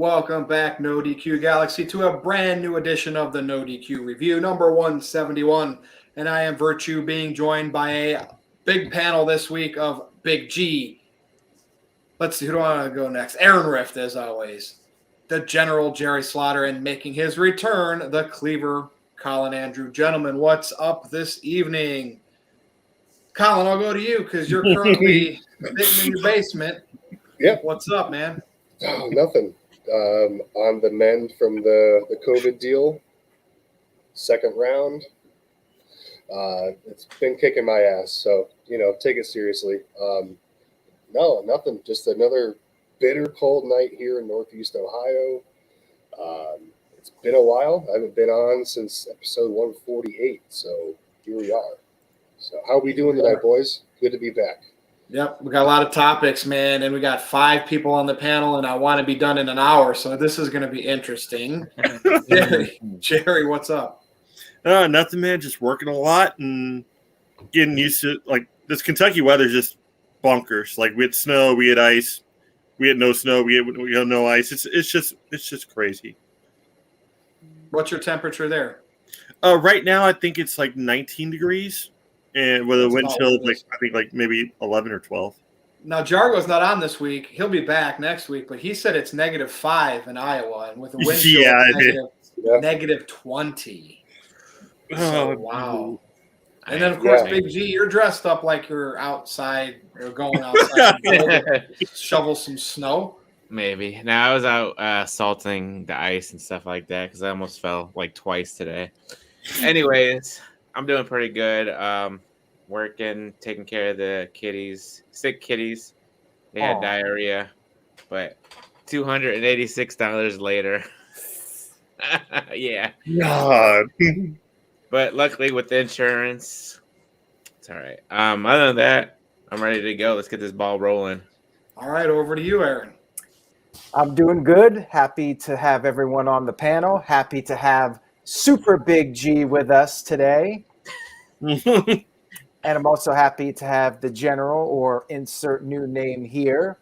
Welcome back, NoDQ Galaxy, to a brand new edition of the NoDQ Review, number 171. And I am Virtue, being joined by a big panel this week of Big G. Let's see, who do I want to go next? Aaron Rift, as always. The General Jerry Slaughter, and making his return, the Cleaver Colin Andrew. Gentlemen, what's up this evening? Colin, I'll go to you because you're currently sitting in your basement. Yep. What's up, man? Oh, nothing. On the mend from the COVID deal, second round. It's been kicking my ass, so take it seriously. No, nothing. Just another bitter cold night here in Northeast Ohio. It's been a while. I haven't been on since episode 148, so here we are. So how are we doing tonight, boys? Good to be back. Yep, we got a lot of topics, man, and we got 5 people on the panel, and I want to be done in an hour, so this is going to be interesting. Jerry, what's up? Nothing, man. Just working a lot and getting used to this Kentucky weather is just bonkers. Like we had snow, we had ice, we had no snow, we had no ice. It's just crazy. What's your temperature there? Right now I think it's like 19 degrees. And with a wind chill, I think maybe 11 or 12. Now, Jargo's not on this week. He'll be back next week, but he said it's -5 in Iowa, and with a wind chill, negative 20. So, wow. And then, of course, Big G, you're dressed up like you're outside or going outside to shovel some snow. Maybe. Now, I was out salting the ice and stuff like that because I almost fell twice today. Anyways, I'm doing pretty good. Working, taking care of the kitties, sick kitties. They had diarrhea, but $286 later. Yeah. God. But luckily with the insurance, it's all right. Other than that, I'm ready to go. Let's get this ball rolling. All right, over to you, Aaron. I'm doing good. Happy to have everyone on the panel. Happy to have Super Big G with us today. And I'm also happy to have the General, or insert new name here,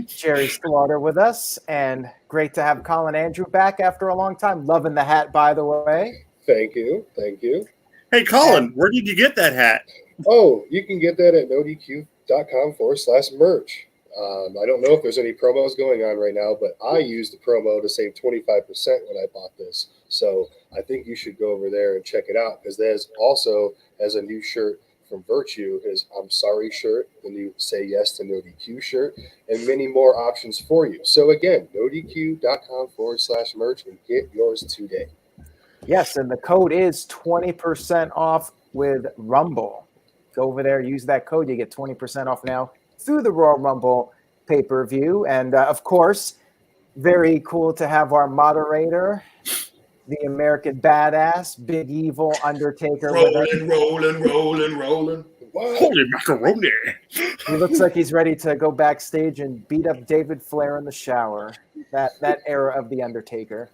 Jerry Slaughter, with us. And great to have Colin Andrew back after a long time. Loving the hat, by the way. Thank you. Hey, Colin, where did you get that hat? Oh, you can get that at nodq.com/merch. I don't know if there's any promos going on right now, but I used the promo to save 25% when I bought this. So I think you should go over there and check it out, because there's also has a new shirt from Virtue, his I'm Sorry shirt, the new Say Yes to NoDQ shirt, and many more options for you. So again, nodq.com/merch and get yours today. Yes, and the code is 20% off with Rumble. Go over there, use that code. You get 20% off now through the Royal Rumble pay-per-view. And, of course, very cool to have our moderator, the American Badass, Big Evil Undertaker. Rolling. Holy macaroni. He looks like he's ready to go backstage and beat up David Flair in the shower. That era of the Undertaker.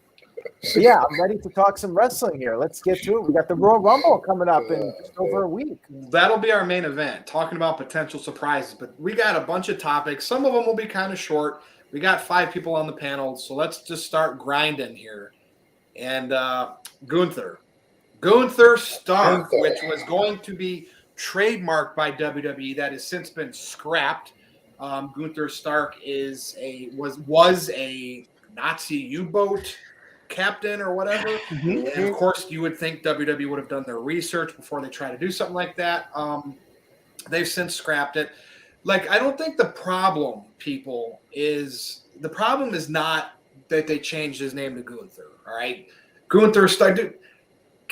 But yeah, I'm ready to talk some wrestling here. Let's get to it. We got the Royal Rumble coming up in just over a week. That'll be our main event, talking about potential surprises. But we got a bunch of topics. Some of them will be kind of short. We got 5 people on the panel, so let's just start grinding here. And Gunther Stark, which was going to be trademarked by WWE, that has since been scrapped. Gunther Stark was a Nazi U-boat captain or whatever. Mm-hmm. And of course, you would think WWE would have done their research before they try to do something like that. They've since scrapped it. I don't think the problem is not that they changed his name to Gunther. All right, Gunther Stark.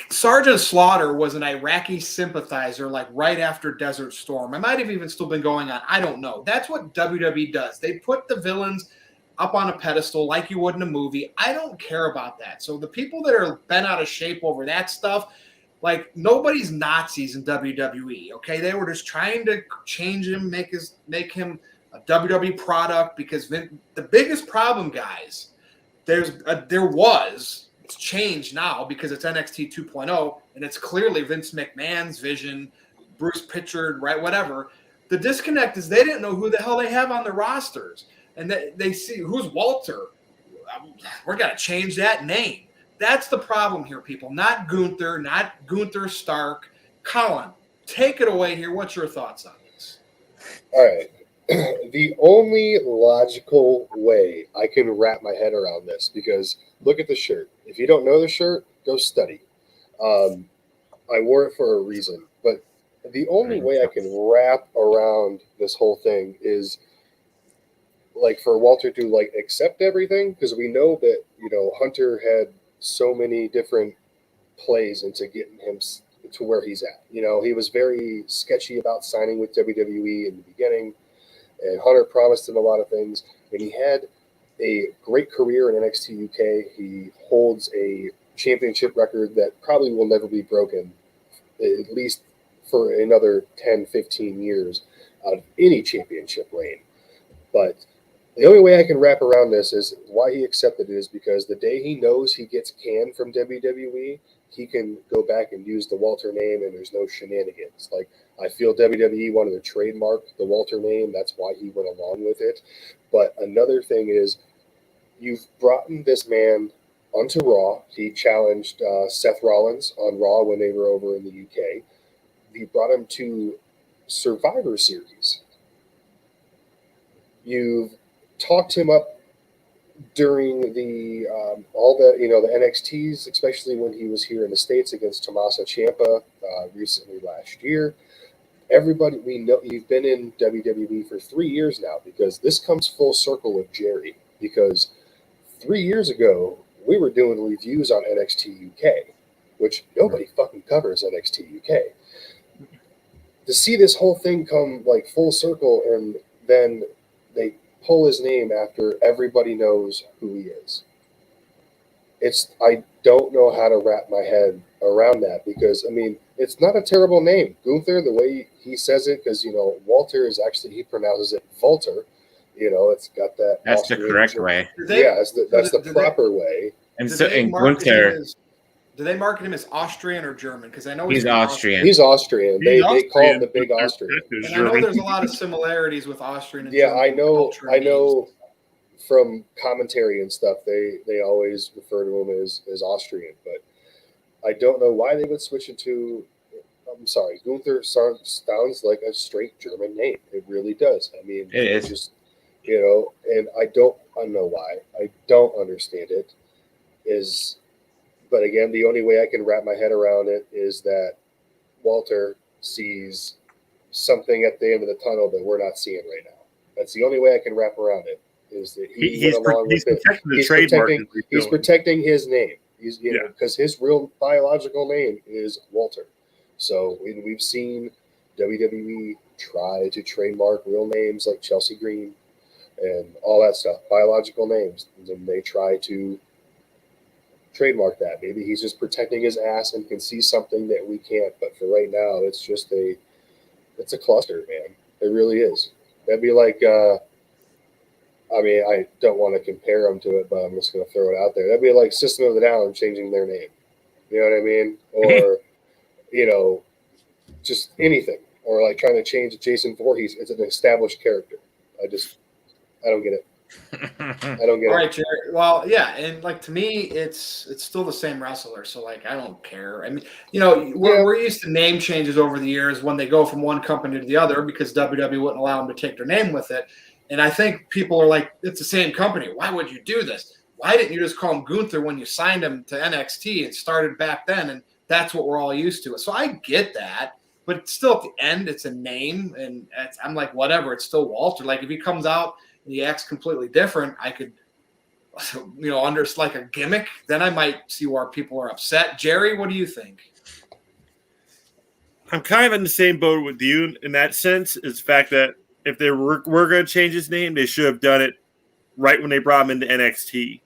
Sergeant Slaughter was an Iraqi sympathizer, right after Desert Storm. It might have even still been going on. I don't know. That's what WWE does. They put the villains up on a pedestal like you would in a movie. I don't care about that. So the people that are bent out of shape over that stuff, nobody's Nazis in WWE. Okay, they were just trying to change him, make him a WWE product, because the biggest problem, guys, it's changed now because it's NXT 2.0 and it's clearly Vince McMahon's vision, Bruce Pritchard, right? Whatever. The disconnect is they didn't know who the hell they have on the rosters. And they see who's Walter. we're going to change that name. That's the problem here, people. Not Gunther Stark. Colin, take it away here. What's your thoughts on this? All right. The only logical way I can wrap my head around this, because look at the shirt. If you don't know the shirt, go study. I wore it for a reason, but the only way I can wrap around this whole thing is like for Walter to like accept everything, because we know that, you know, Hunter had so many different plays into getting him to where he's at. You know, he was very sketchy about signing with WWE in the beginning, and Hunter promised him a lot of things, and he had a great career in NXT UK. He holds a championship record that probably will never be broken, at least for another 10, 15 years out of any championship reign. But the only way I can wrap around this is why he accepted it is because the day he knows he gets canned from WWE, he can go back and use the Walter name and there's no shenanigans. Like, I feel WWE wanted to trademark the Walter name. That's why he went along with it. But another thing is, you've brought in this man onto Raw. He challenged Seth Rollins on Raw when they were over in the UK. He brought him to Survivor Series. You've talked him up during the all the, you know, the NXTs, especially when he was here in the States against Tommaso Ciampa recently last year. Everybody, we know you've been in WWE for 3 years now, because this comes full circle with Jerry, because 3 years ago we were doing reviews on NXT UK, which nobody fucking covers NXT UK. To see this whole thing come like full circle, and then they pull his name after everybody knows who he is. I don't know how to wrap my head around that, because I mean, it's not a terrible name. Gunther, the way he says it, because, you know, Walter is actually, he pronounces it Walter. You know, it's got that. That's Austrian the correct way. Yeah, that's the proper way. And so, and Gunther, do they market him as Austrian or German? Because I know he's Austrian. He's Austrian. They call him the Big Austrian. And I know there's a lot of similarities with Austrian and yeah, German I know. culture I and know. names. From commentary and stuff, they always refer to him as Austrian, but I don't know why they would switch it to. I'm sorry, Gunther sounds like a straight German name. It really does. I mean, It is. just, you know, and I don't know why. I don't understand it. But again, the only way I can wrap my head around it is that Walter sees something at the end of the tunnel that we're not seeing right now. That's the only way I can wrap around it. Is that he's protecting his name. He's, you know, because his real biological name is Walter. So we've seen WWE try to trademark real names like Chelsea Green and all that stuff, biological names, and they try to trademark that. Maybe he's just protecting his ass and can see something that we can't. But for right now, it's just it's a cluster, man. It really is. That'd be like. I mean, I don't want to compare them to it, but I'm just going to throw it out there. That'd be like System of a Down changing their name. You know what I mean? Or, you know, just anything. Or like trying to change Jason Voorhees. It's an established character. I don't get it. I don't get it. All right, Jerry. Well, yeah, and like to me, it's still the same wrestler, so like I don't care. I mean, you know, we're used to name changes over the years when they go from one company to the other, because WWE wouldn't allow them to take their name with it. And I think people are like, it's the same company. Why would you do this? Why didn't you just call him Gunther when you signed him to NXT and started back then? And that's what we're all used to. So I get that. But still, at the end, it's a name. And I'm like, whatever. It's still Walter. Like, if he comes out and he acts completely different, I could, you know, under like a gimmick, then I might see where people are upset. Jerry, what do you think? I'm kind of in the same boat with you in that sense. Is the fact that if they were going to change his name, they should have done it right when they brought him into NXT.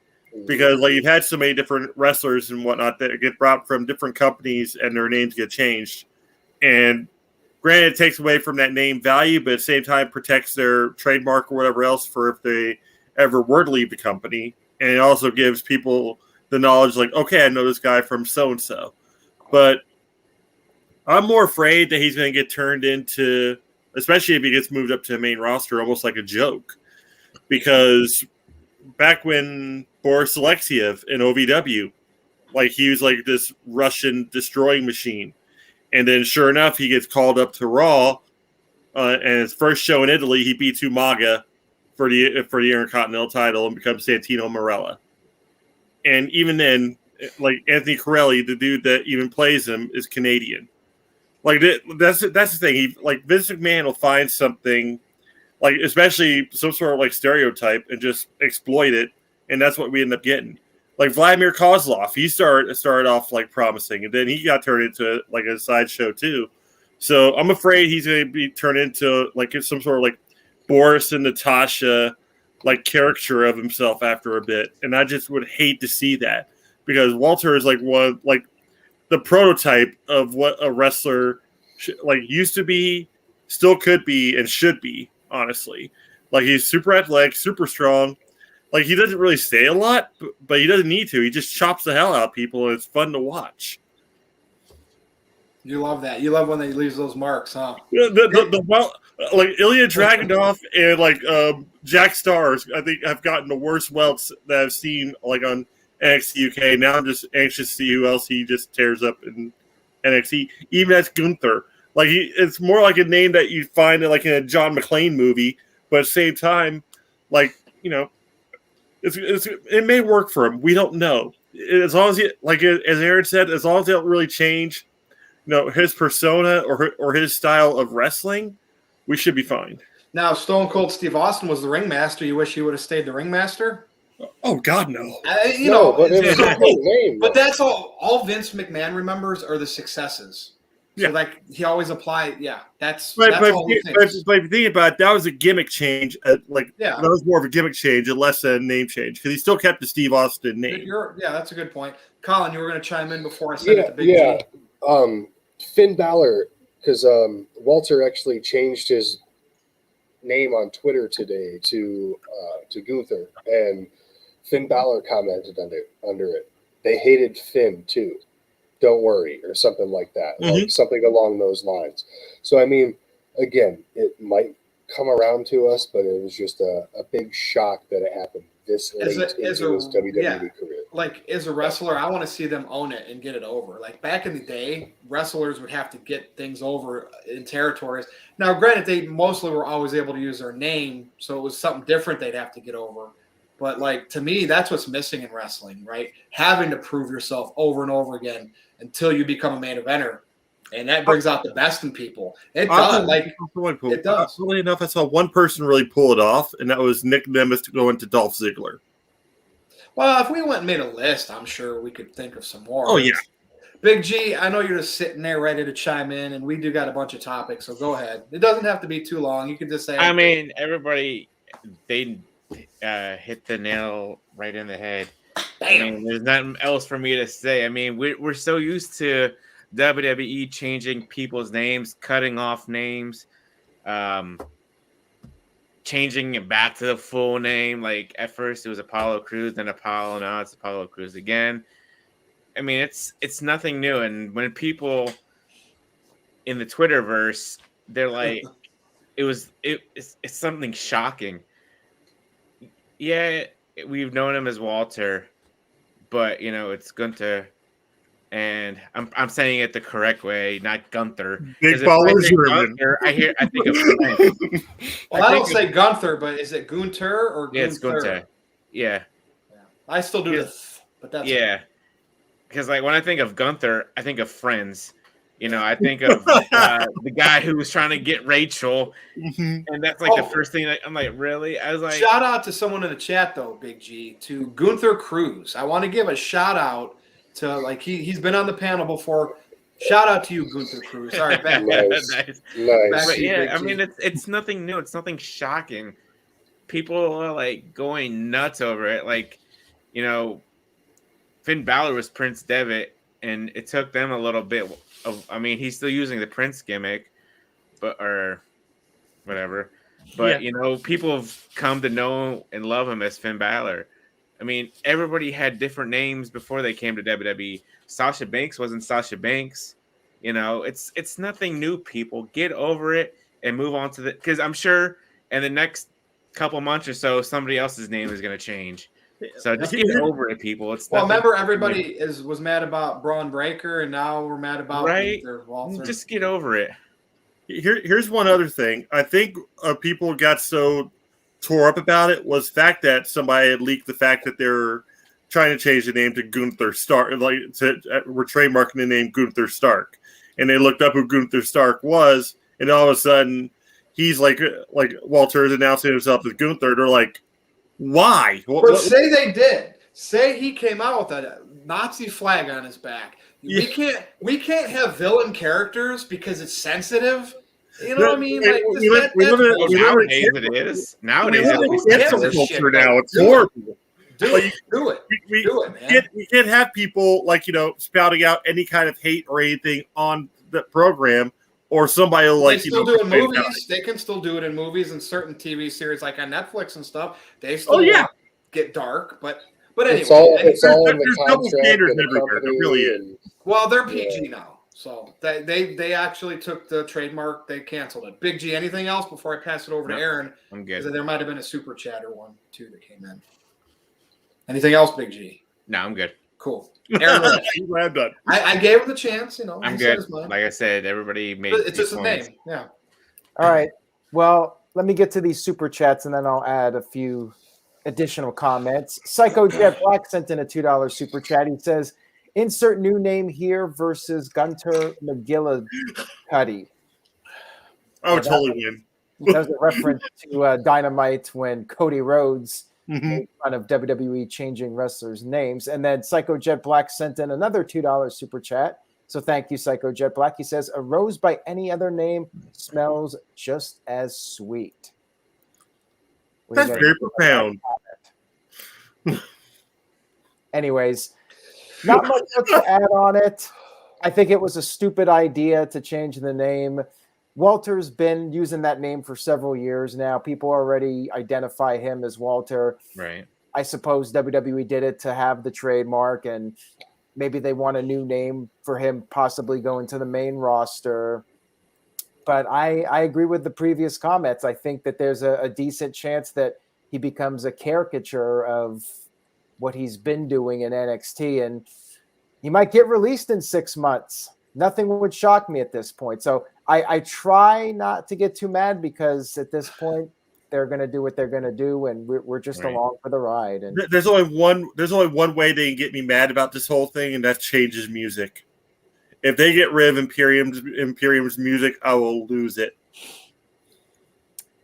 Because like you've had so many different wrestlers and whatnot that get brought from different companies and their names get changed. And granted, it takes away from that name value, but at the same time protects their trademark or whatever else for if they ever were to leave the company. And it also gives people the knowledge like, okay, I know this guy from so-and-so. But I'm more afraid that he's going to get turned into, especially if he gets moved up to the main roster, almost like a joke. Because back when Boris Alexiev in OVW, like he was like this Russian destroying machine, and then sure enough, he gets called up to Raw, and his first show in Italy, he beats Umaga for the Intercontinental title and becomes Santino Marella. And even then, like Anthony Corelli, the dude that even plays him, is Canadian. Like that's the thing. He like Vince McMahon will find something, like especially some sort of like stereotype, and just exploit it, and that's what we end up getting. Like Vladimir Kozlov, he started off like promising, and then he got turned into like a sideshow too. So I'm afraid he's going to be turned into like some sort of like Boris and Natasha like caricature of himself after a bit, and I just would hate to see that, because Walter is like one like the prototype of what a wrestler like used to be, still could be, and should be. Honestly, like he's super athletic, super strong. Like he doesn't really say a lot, but he doesn't need to. He just chops the hell out of people, and it's fun to watch. You love that. You love when they leave those marks, huh? Yeah, like Ilya Dragunov and like Jack Stars, I think have gotten the worst welts that I've seen like on NXT UK. Now I'm just anxious to see who else he just tears up in NXT. Even as Gunther, like it's more like a name that you find in like in a John McClane movie, but at the same time, like you know, it may work for him. We don't know. As long as he, like as Aaron said, as long as they don't really change, his persona or his style of wrestling, we should be fine. Now, Stone Cold Steve Austin was the ringmaster. You wish he would have stayed the ringmaster? Oh God, no. But it was a cool name. But that's all Vince McMahon remembers are the successes. So like he always applied. Yeah, that's all he thinks. But if you think about it, that was a gimmick change. That was more of a gimmick change and less a name change, because he still kept the Steve Austin name. That's a good point. Colin, you were going to chime in before I said it to Big G. Finn Balor, because Walter actually changed his name on Twitter today to Gunther, and Finn Balor commented under it. They hated Finn too. Don't worry, or something like that, like something along those lines. So I mean, again, it might come around to us, but it was just a big shock that it happened this late into his WWE career. Like as a wrestler, I want to see them own it and get it over. Like back in the day, wrestlers would have to get things over in territories. Now, granted, they mostly were always able to use their name, so it was something different they'd have to get over. But like to me, that's what's missing in wrestling, right? Having to prove yourself over and over again until you become a main eventer, and that brings out the best in people. It does. It does. Funnily enough, I saw one person really pull it off, and that was Nick Nemeth going to Dolph Ziggler. Well, if we went and made a list, I'm sure we could think of some more. Oh yeah, Big G, I know you're just sitting there ready to chime in, and we do got a bunch of topics, so go ahead. It doesn't have to be too long. You can just say. I mean, everybody, they hit the nail right in the head. Damn. I mean, there's nothing else for me to say. I mean, we're so used to WWE changing people's names, cutting off names, changing it back to the full name. Like at first it was Apollo Crews, then Apollo, now it's Apollo Crews again. I mean, it's nothing new. And when people in the Twitterverse, they're like, it's something shocking. Yeah, we've known him as Walter, but it's Gunther, and I'm saying it the correct way, not Gunther. Big ballers. I think of Frank. Well, I don't say Gunther, but is it Gunther or Gunther? Yeah, it's Gunther. Yeah. I still do this, but that's because like when I think of Gunther, I think of Friends. I think of the guy who was trying to get Rachel, and that's like the first thing that I'm like, really? I was like, shout out to someone in the chat though, Big G, to Gunther Cruz. I want to give a shout out to like he's been on the panel before. Shout out to you, Gunther Cruz. All right, back. Nice. But yeah, I mean it's nothing new. It's nothing shocking. People are like going nuts over it. Like, Finn Balor was Prince Devitt, and it took them a little bit. I mean, he's still using the Prince gimmick, or whatever. But people have come to know and love him as Finn Balor. I mean, everybody had different names before they came to WWE. Sasha Banks wasn't Sasha Banks. It's nothing new. People get over it and move on to because I'm sure in the next couple months or so, somebody else's name is going to change. So just Yep. get over it, people. It's Well, nothing- remember everybody was mad about Braun Breaker, and now we're mad about Right? Gunther, Walter. Just get over it. Here's one other thing. I think people got so tore up about it was the fact that somebody had leaked the fact that they're trying to change the name to Gunther Stark. We're trademarking the name Gunther Stark, and they looked up who Gunther Stark was, and all of a sudden he's like Walter is announcing himself as Gunther. They're like, why? But say they did. Say he came out with a Nazi flag on his back. Yeah. We can't have villain characters because it's sensitive. You know what I mean? We Like live Oh, in nowadays it is. Nowadays live in it's cancel cancel shit, culture man. now. It's Do it. horrible. do it, do it, do it, man. We can't have people spouting out any kind of hate or anything on the program, or somebody They still do it in complain about movies. They can still do it in movies and certain TV series like on Netflix and stuff. They Oh, still yeah. get dark, but anyway. It's all in the There's double contract standards of the everywhere. There company. really is. And Well, they're PG now, so they actually took the trademark. They canceled it. Big G, anything else before I pass it over to No, Aaron? I'm Because good. there might have been a super chatter one too that came in. Anything else, Big G? No, I'm good. Cool. Aaron, I'm glad I'm done. I gave him the chance. You know, I'm he said good. his mind. Like I said, everybody made It's just these a points. name. Yeah. All right. Well, let me get to these super chats and then I'll add a few additional comments. Psycho Jet Black sent in a $2 super chat. He says, insert new name here versus Gunther McGillicuddy. I would totally win. That was a reference to Dynamite when Cody Rhodes Mhm. made fun of WWE changing wrestlers' names. And then Psycho Jet Black sent in another $2 super chat. So thank you, Psycho Jet Black. He says, a rose by any other name smells just as sweet. What do you That's guys very think about that? profound. Anyways, not much else to add on it. I think it was a stupid idea to change the name. Walter's been using that name for several years now. People already identify him as Walter. Right. I suppose WWE did it to have the trademark, and maybe they want a new name for him possibly going to the main roster. But I agree with the previous comments. I think that there's a decent chance that he becomes a caricature of what he's been doing in NXT, and he might get released in 6 months. Nothing would shock me at this point. So I try not to get too mad because at this point they're going to do what they're going to do, and we're just Right. along for the ride. And There's only one way they can get me mad about this whole thing, and that's changes music. If they get rid of Imperium's music, I will lose it.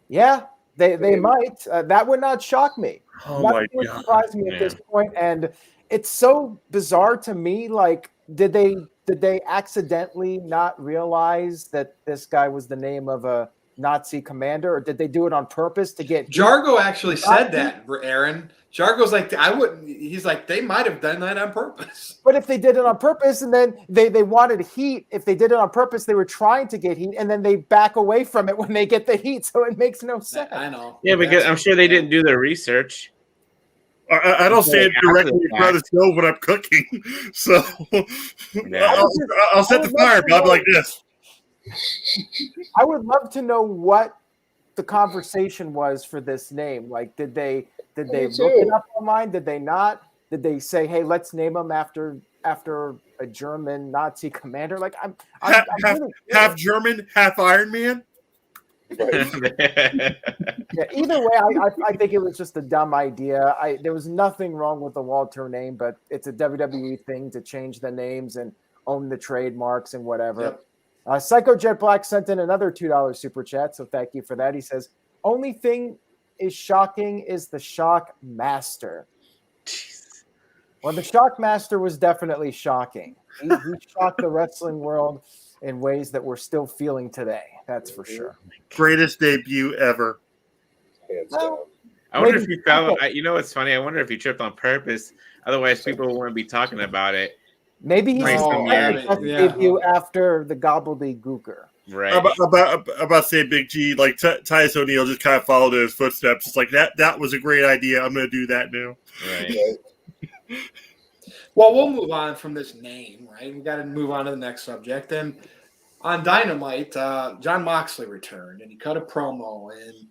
yeah, they might. That would not shock me. Oh my Nothing would god! surprise me at this point, and it's so bizarre to me. Like, did they accidentally not realize that this guy was the name of a Nazi commander, or did they do it on purpose to get Jargo actually said that, Aaron. Jargo's like, I wouldn't. He's like, they might have done that on purpose. But if they did it on purpose and then they wanted heat, if they did it on purpose, they were trying to get heat, and then they back away from it when they get the heat. So it makes no sense. I know. Yeah, because I'm sure they didn't do their research. I don't stand directly in front of the stove when I'm cooking, so Yeah. I'll set the fire, but I'll be like this. I would love to know what the conversation was for this name. Like, did they look it up online? Did they not? Did they say, "Hey, let's name him after a German Nazi commander"? Like, I'm really Half German, half Iron Man. yeah. Either way, I think it was just a dumb idea. There was nothing wrong with the Walter name, but it's a WWE thing to change the names and own the trademarks and whatever. Yep. Psycho Jet Black sent in another $2 super chat, so thank you for that. He says, only thing is shocking is the Shock Master. Well, the Shock Master was definitely shocking. He shocked the wrestling world in ways that we're still feeling today. That's for sure. Greatest debut ever. Hands Well, down. I wonder if Maybe- he fell. You know what's funny? I wonder if he tripped on purpose. Otherwise, people wouldn't be talking about it. Maybe he's Oh, yeah. debut after the gobbledygooker. Right. About say Big G, like Titus O'Neil just kind of followed in his footsteps. It's like that was a great idea. I'm going to do that now. Right. Right. Well, we'll move on from this name, right? We got to move on to the next subject. And on Dynamite, Jon Moxley returned, and he cut a promo, and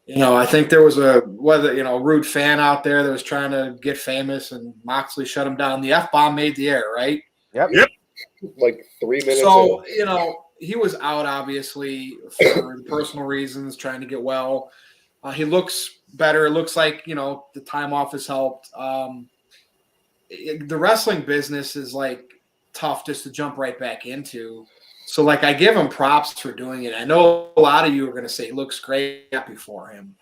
I think there was a rude fan out there that was trying to get famous, and Moxley shut him down. The F-bomb made the air, right? Yep. Yep. Like 3 minutes So, in. he was out obviously for personal reasons, trying to get well. He looks better. It looks like, the time off has helped. The wrestling business is like tough just to jump right back into. So, like, I give him props for doing it. I know a lot of you are going to say he looks great, happy for him.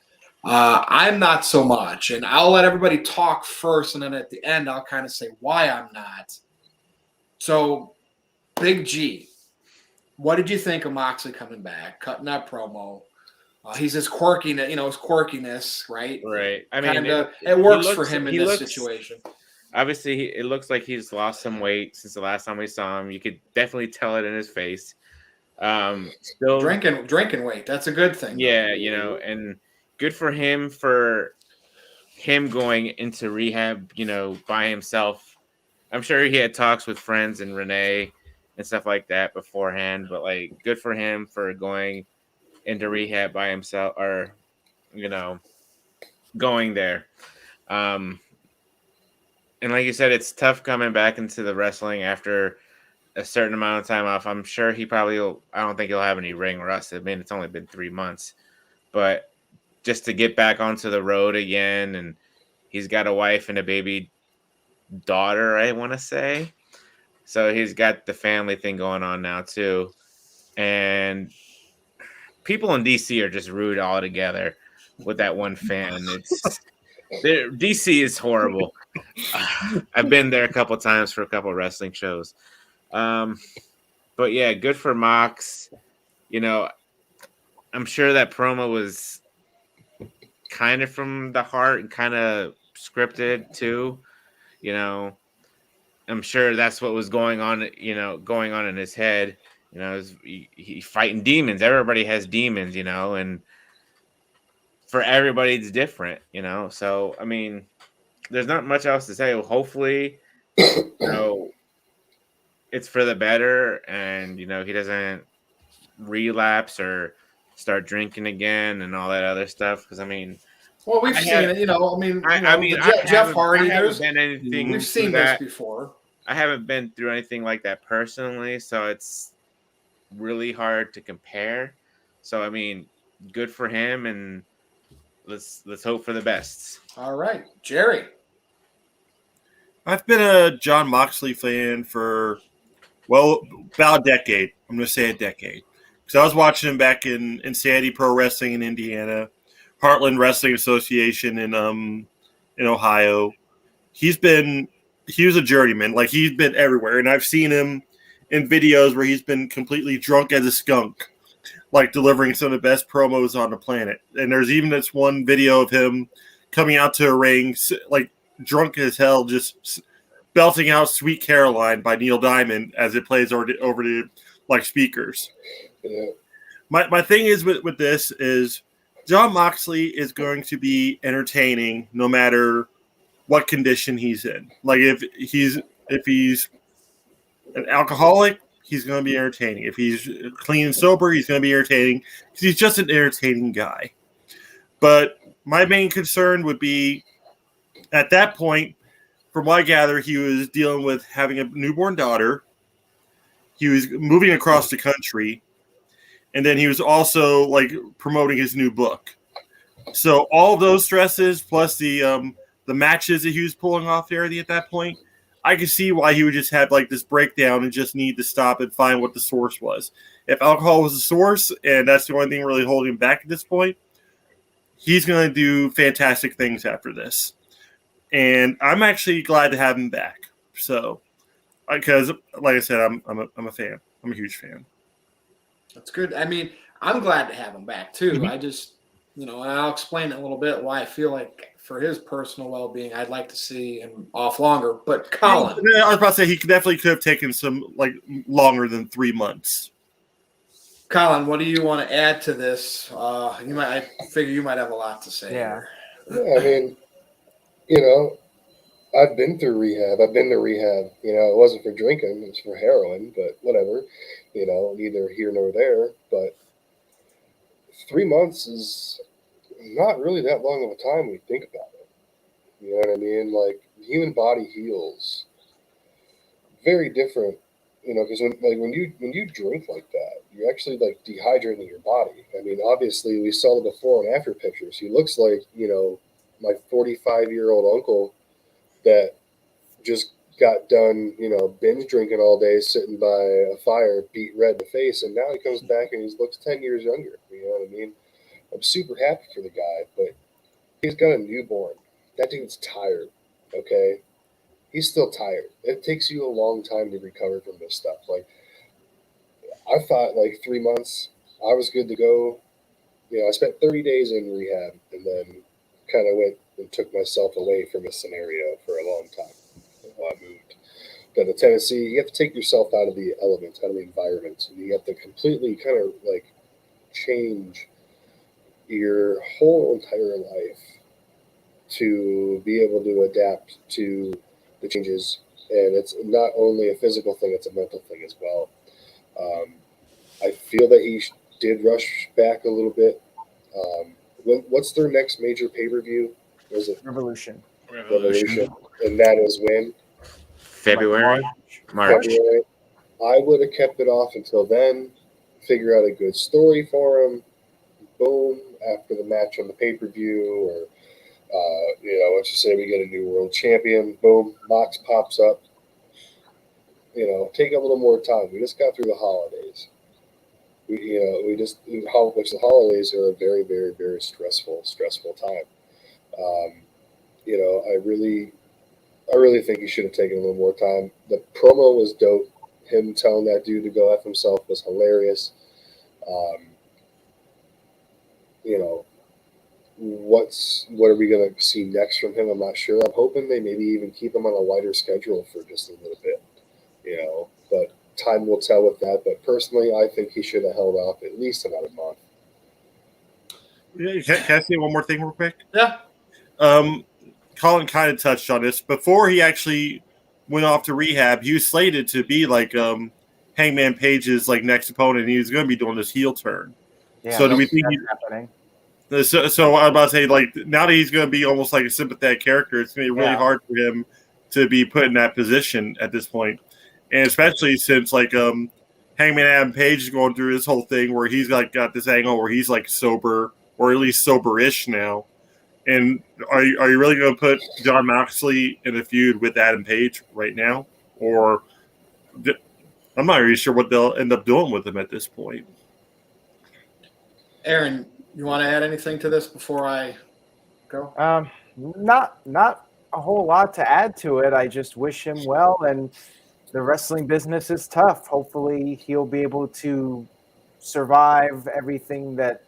I'm not so much, and I'll let everybody talk first, and then at the end, I'll kind of say why I'm not. So, Big G, what did you think of Moxley coming back, cutting that promo? He's his quirkiness, right? Right. I mean, Kinda, it he works for looks- him in he this looks- situation. Obviously, it looks like he's lost some weight since the last time we saw him. You could definitely tell it in his face. Still Drinking weight. That's a good thing. Yeah, and good for him going into rehab, by himself. I'm sure he had talks with friends and Renee and stuff like that beforehand, but like good for him for going into rehab by himself or, going there. And like you said, it's tough coming back into the wrestling after a certain amount of time off. I'm sure I don't think he'll have any ring rust. I mean, it's only been 3 months, but just to get back onto the road again, and he's got a wife and a baby daughter, I want to say. So he's got the family thing going on now too. And people in DC are just rude altogether with that one fan. DC is horrible. I've been there a couple times for a couple wrestling shows. But yeah, good for Mox. I'm sure that promo was kind of from the heart and kind of scripted too. I'm sure that's what was going on in his head. He fighting demons. Everybody has demons, and for everybody it's different, So I mean, there's not much else to say. Hopefully, it's for the better, and he doesn't relapse or start drinking again and all that other stuff. Because I mean, well, we've seen it. Jeff Hardy. We've seen this before. I haven't been through anything like that personally, so it's really hard to compare. So I mean, good for him, and let's hope for the best. All right, Jerry. I've been a Jon Moxley fan for about a decade. I'm going to say a decade. Because I was watching him back in Insanity Pro Wrestling in Indiana, Heartland Wrestling Association in Ohio. He was a journeyman. Like, he's been everywhere. And I've seen him in videos where he's been completely drunk as a skunk, like delivering some of the best promos on the planet. And there's even this one video of him coming out to a ring, like drunk as hell, just belting out Sweet Caroline by Neil Diamond as it plays over the like speakers. Yeah. My thing is with this is Jon Moxley is going to be entertaining no matter what condition he's in. Like if he's an alcoholic, he's going to be entertaining. If he's clean and sober, he's going to be entertaining because he's just an entertaining guy. But my main concern would be at that point, from what I gather, he was dealing with having a newborn daughter. He was moving across the country. And then he was also like promoting his new book. So all of those stresses plus the matches that he was pulling off there at that point, I could see why he would just have like this breakdown and just need to stop and find what the source was. If alcohol was the source and that's the only thing really holding him back at this point, he's going to do fantastic things after this. And I'm actually glad to have him back. So, because like I said, I'm a fan. I'm a huge fan. That's good. I mean, I'm glad to have him back too. Mm-hmm. I just, and I'll explain a little bit why I feel like for his personal well-being, I'd like to see him off longer. But Colin, I was about to say he definitely could have taken some like longer than 3 months. Colin, what do you want to add to this? I figure you might have a lot to say. Yeah. Yeah, I mean, I've been through rehab. I've been to rehab. It wasn't for drinking. It's for heroin, but whatever. Neither here nor there. But 3 months not really that long of a time when you think about it. You know what I mean? Like, the human body heals very different, because when you drink like that, you're actually like dehydrating your body. I mean, obviously, we saw the before and after pictures. He looks like my 45-year-old uncle that just got done, binge drinking all day, sitting by a fire, beat red in the face, and now he comes back and he looks 10 years younger. You know what I mean? I'm super happy for the guy, but he's got a newborn. That dude's tired, okay? He's still tired. It takes you a long time to recover from this stuff. Like, I thought like 3 months, I was good to go. I spent 30 days in rehab and then kind of went and took myself away from this scenario for a long time. I moved down to Tennessee. You have to take yourself out of the element, out of the environment. And you have to completely kind of like change your whole entire life to be able to adapt to the changes. And it's not only a physical thing, it's a mental thing as well. I feel that he did rush back a little bit. What's their next major pay-per-view? Was it Revolution. Revolution? And that is when? February, March. February. I would have kept it off until then, figure out a good story for him. Boom, after the match on the pay-per-view, or let's just say we get a new world champion. Boom, Mox pops up. Take a little more time. We just got through the holidays. Which the holidays are a very, very, very stressful time. I really think he should have taken a little more time. The promo was dope. Him telling that dude to go F himself was hilarious. What are we going to see next from him? I'm not sure. I'm hoping they maybe even keep him on a wider schedule for just a little bit, but time will tell with that. But personally, I think he should have held off at least about a month. Can I say one more thing real quick? Yeah. Colin kind of touched on this. Before he actually went off to rehab, he was slated to be like Hangman Page's like next opponent. And he was going to be doing this heel turn. Yeah, so do we think that's happening? So I'm about to say, like, now that he's going to be almost like a sympathetic character, it's going to be really hard for him to be put in that position at this point. And especially since, like, Hangman Adam Page is going through this whole thing where he's like got this angle where he's like sober, or at least sober-ish now. And are you really going to put Jon Moxley in a feud with Adam Page right now? Or I'm not really sure what they'll end up doing with him at this point. Aaron, you want to add anything to this before I go? Not a whole lot to add to it. I just wish him well, and the wrestling business is tough. Hopefully he'll be able to survive everything that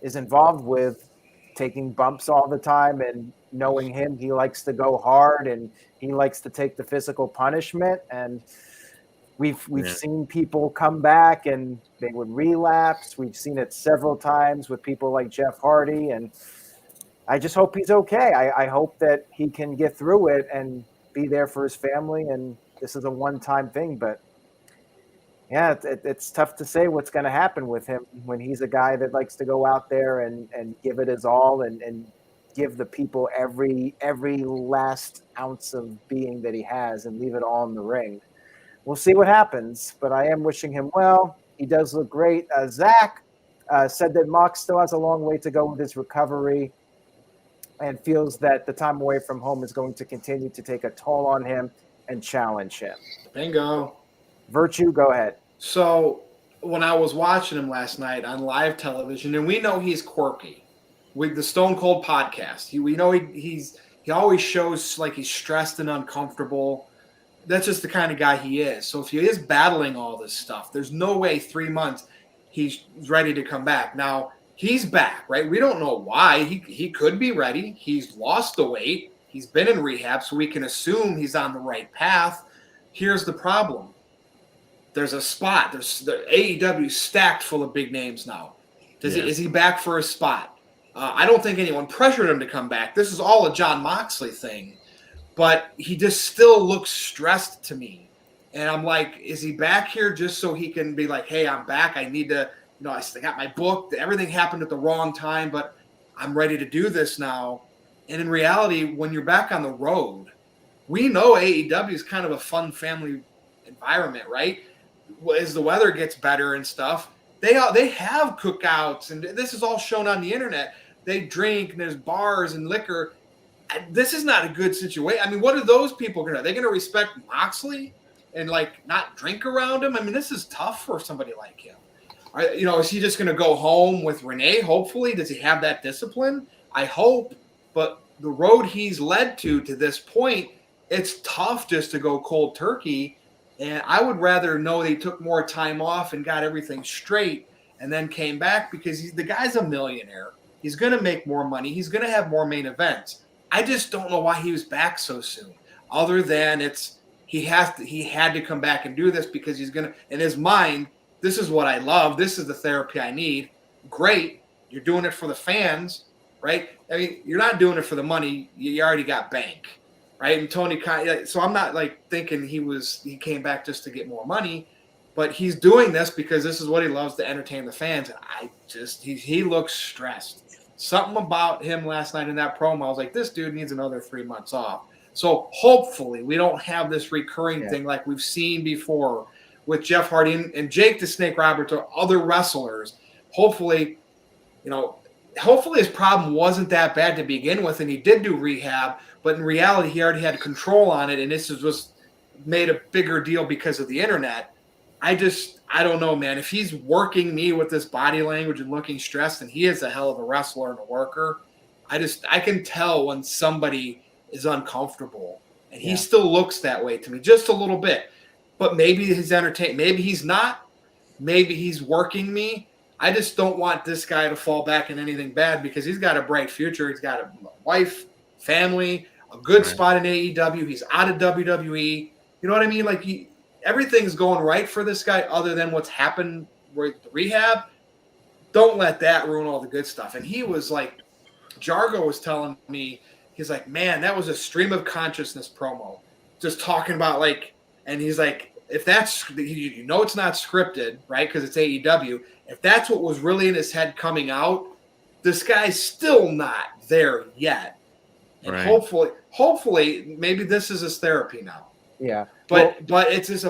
is involved with taking bumps all the time, and knowing him, he likes to go hard and he likes to take the physical punishment. And we've seen people come back and they would relapse. We've seen it several times with people like Jeff Hardy, and I just hope he's okay. I hope that he can get through it and be there for his family, and this is a one-time thing. But yeah, it's tough to say what's going to happen with him when he's a guy that likes to go out there and give it his all and give the people every last ounce of being that he has and leave it all in the ring. We'll see what happens, but I am wishing him well. He does look great. Zach said that Mox still has a long way to go with his recovery and feels that the time away from home is going to continue to take a toll on him and challenge him. Bingo. Virtue, go ahead. So when I was watching him last night on live television, and we know he's quirky with the Stone Cold podcast. We know he always shows like he's stressed and uncomfortable. That's just the kind of guy he is. So if he is battling all this stuff, there's no way 3 months he's ready to come back. Now, he's back, right? We don't know why. He could be ready. He's lost the weight. He's been in rehab, so we can assume he's on the right path. Here's the problem. There's a spot. There's the AEW stacked full of big names now. Is he back for a spot? I don't think anyone pressured him to come back. This is all a Jon Moxley thing. But he just still looks stressed to me. And I'm like, is he back here just so he can be like, hey, I'm back. I need to, I got my book. Everything happened at the wrong time. But I'm ready to do this now. And in reality, when you're back on the road, we know AEW is kind of a fun family environment, right? As the weather gets better and stuff, they have cookouts, and this is all shown on the internet. They drink, and there's bars and liquor. This is not a good situation. I mean, what are those people going to do? Are they going to respect Moxley and, like, not drink around him? I mean, this is tough for somebody like him. Is he just going to go home with Renee, hopefully? Does he have that discipline? I hope. But the road he's led to this point, it's tough just to go cold turkey. And I would rather know they took more time off and got everything straight and then came back, because the guy's a millionaire. He's going to make more money. He's going to have more main events. I just don't know why he was back so soon, other than he had to come back and do this because he's going to, in his mind, this is what I love. This is the therapy I need. Great. You're doing it for the fans, right? I mean, you're not doing it for the money. You already got bank, right? And Tony Khan, so I'm not like thinking he came back just to get more money, but he's doing this because this is what he loves, to entertain the fans. And he looks stressed. Something about him last night in that promo, I was like, this dude needs another 3 months off. So hopefully we don't have this recurring thing like we've seen before with Jeff Hardy and Jake the Snake Roberts or other wrestlers. Hopefully his problem wasn't that bad to begin with, and he did do rehab, but in reality he already had control on it, and this was made a bigger deal because of the internet. I don't know, man. If he's working me with this body language and looking stressed, and he is a hell of a wrestler and a worker, I can tell when somebody is uncomfortable, and he still looks that way to me just a little bit. But maybe he's entertained. Maybe he's not. Maybe he's working me. I just don't want this guy to fall back in anything bad, because he's got a bright future. He's got a wife, family, a good spot in AEW. He's out of WWE. You know what I mean? Like, everything's going right for this guy other than what's happened with the rehab. Don't let that ruin all the good stuff. And he was like, Jargo was telling me, he's like, man, that was a stream of consciousness promo. Just talking about, like, and he's like, if that's, it's not scripted, right? Because it's AEW. If that's what was really in his head coming out, this guy's still not there yet. And hopefully, maybe this is his therapy now. Yeah. But it's just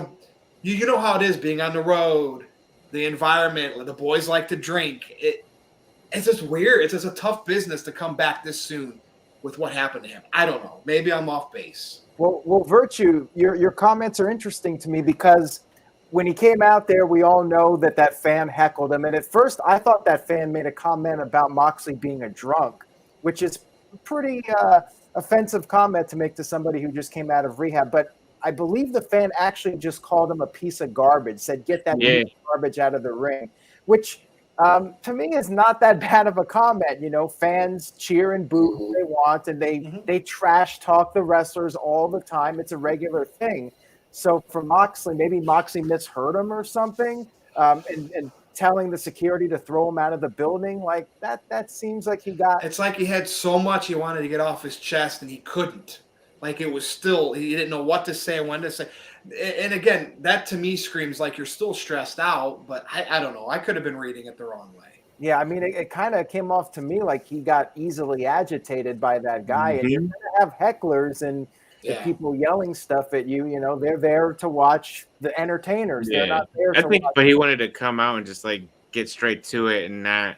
you know how it is being on the road, the environment, the boys like to drink. It's just weird. It's just a tough business to come back this soon with what happened to him. I don't know. Maybe I'm off base. Well, Virtue, your comments are interesting to me, because when he came out there, we all know that fan heckled him. And at first, I thought that fan made a comment about Moxley being a drunk, which is a pretty offensive comment to make to somebody who just came out of rehab. But I believe the fan actually just called him a piece of garbage, said, get that piece of garbage out of the ring, which to me is not that bad of a comment. Fans cheer and boo who they want, and they trash talk the wrestlers all the time. It's a regular thing. So for Moxley, maybe Moxley misheard him or something, and telling the security to throw him out of the building, like that seems like he got. It's like he had so much he wanted to get off his chest and he couldn't. Like, it was still, he didn't know what to say, when to say. And again, that to me screams like you're still stressed out, but I don't know. I could have been reading it the wrong way. Yeah, I mean, it kind of came off to me like he got easily agitated by that guy. And you're going to have hecklers and people yelling stuff at you. They're there to watch the entertainers. Yeah. They're not there I to think, watch. but he wanted to come out and just, like, get straight to it and not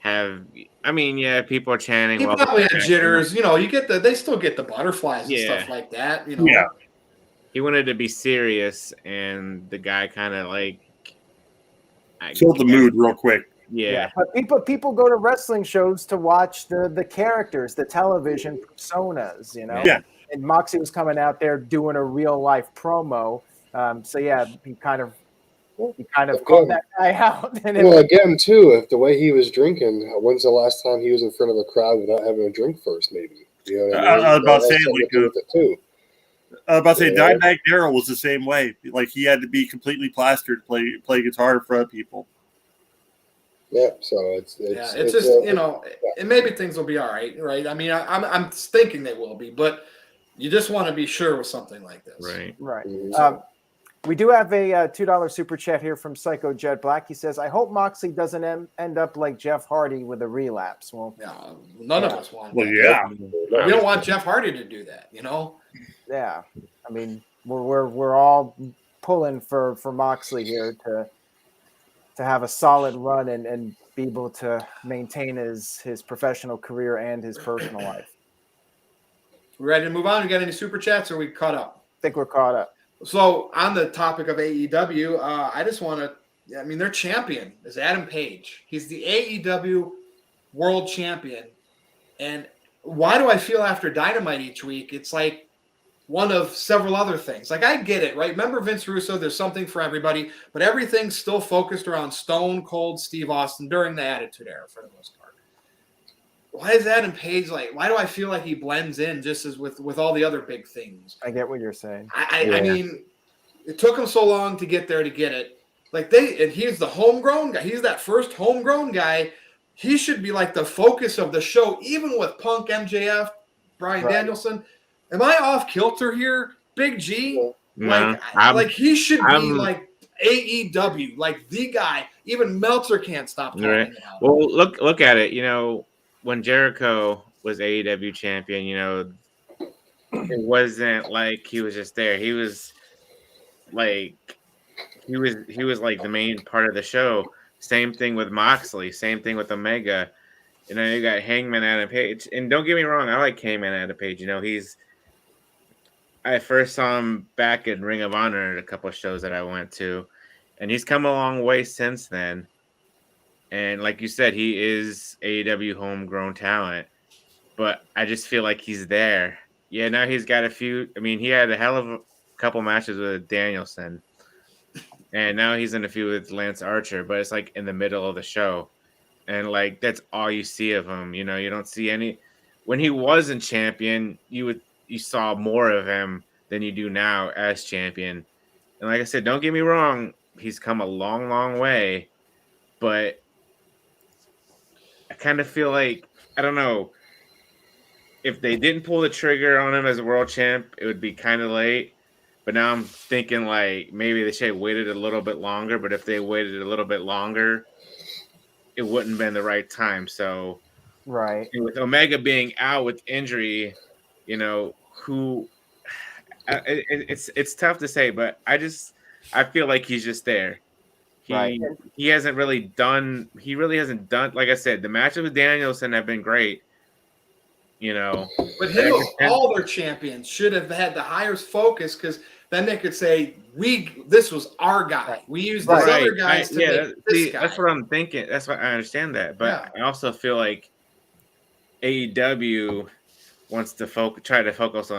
have. I mean, people are chanting. He probably had jitters. They still get the butterflies and stuff like that. Yeah. He wanted to be serious, and the guy kind of killed the mood real quick. Yeah. But people go to wrestling shows to watch the characters, the television personas, Yeah. And Moxie was coming out there doing a real life promo. He kind of called that guy out. And again, too, if the way he was drinking, when's the last time he was in front of a crowd without having a drink first? Maybe. I was about to say, Yeah. Dimebag Darrell was the same way. Like, he had to be completely plastered to play guitar in front of people. Yeah, so it's just and maybe things will be all right, right? I mean, I'm thinking they will be, but you just want to be sure with something like this, Right. Mm-hmm. We do have a $2 super chat here from Psycho Jet Black. He says, I hope Moxley doesn't end up like Jeff Hardy with a relapse. Well, Yeah, none of us want Well, that. yeah. We don't want Jeff Hardy to do that, you know? yeah. I mean, we're all pulling for Moxley here to have a solid run and be able to maintain his professional career and his personal life. We ready to move on? We got any super chats, or are we caught up? I think we're caught up. So on the topic of AEW, I just want to, I mean, their champion is Adam Page. He's the AEW World Champion. And why do I feel after Dynamite each week, it's like one of several other things. Like, I get it, right? Remember Vince Russo, there's something for everybody, but everything's still focused around Stone Cold Steve Austin during the Attitude Era for the most part. Why is Adam Page why do I feel like he blends in just as with all the other big things? I get what you're saying. I mean, it took him so long to get there to get it. And he's the homegrown guy. He's that first homegrown guy. He should be like the focus of the show, even with Punk, MJF, Bryan Danielson. Am I off kilter here? Big G? No, he should be like AEW, like the guy. Even Meltzer can't stop talking right. about Well, look at it. You know, when Jericho was AEW champion, you know, it wasn't like he was just there. He was like he was like the main part of the show. Same thing with Moxley. Same thing with Omega. You know, you got Hangman Adam Page. And don't get me wrong, I like Hangman Adam Page. You know, I first saw him back in Ring of Honor at a couple of shows that I went to, and he's come a long way since then. And like you said, he is AEW homegrown talent, but I just feel like he's there. Yeah, now he's got a few. I mean, he had a hell of a couple matches with Danielson, and now he's in a few with Lance Archer, but it's like in the middle of the show. And like, that's all you see of him. You know, you don't see any. When he wasn't champion, you saw more of him than you do now as champion. And like I said, don't get me wrong, he's come a long, long way, but I kind of feel like, I don't know, if they didn't pull the trigger on him as a world champ, it would be kind of late. But now I'm thinking like maybe they should have waited a little bit longer. But if they waited a little bit longer, it wouldn't have been the right time. So, right, with Omega being out with injury, you know, it's tough to say, but I feel like he's just there. He hasn't really done. He really hasn't done. Like I said, the matches with Danielson have been great. You know, but him of all their champions should have had the highest focus, because then they could say this was our guy. We used these other guys to make this guy. That's what I'm thinking. That's what I understand that, but I also feel like AEW wants to try to focus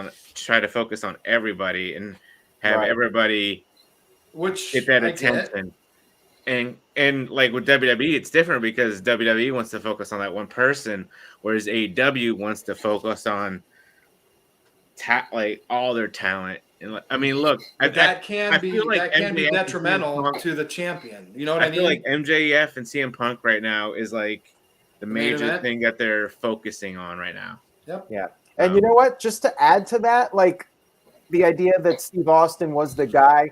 on everybody and have everybody get that attention. And like with WWE, it's different because WWE wants to focus on that one person, whereas AEW wants to focus on like all their talent. And I mean, look, that can be detrimental to the champion. You know what I mean? I feel like MJF and CM Punk right now is like the major thing that they're focusing on right now. Yep. Yeah. And you know what? Just to add to that, like the idea that Steve Austin was the guy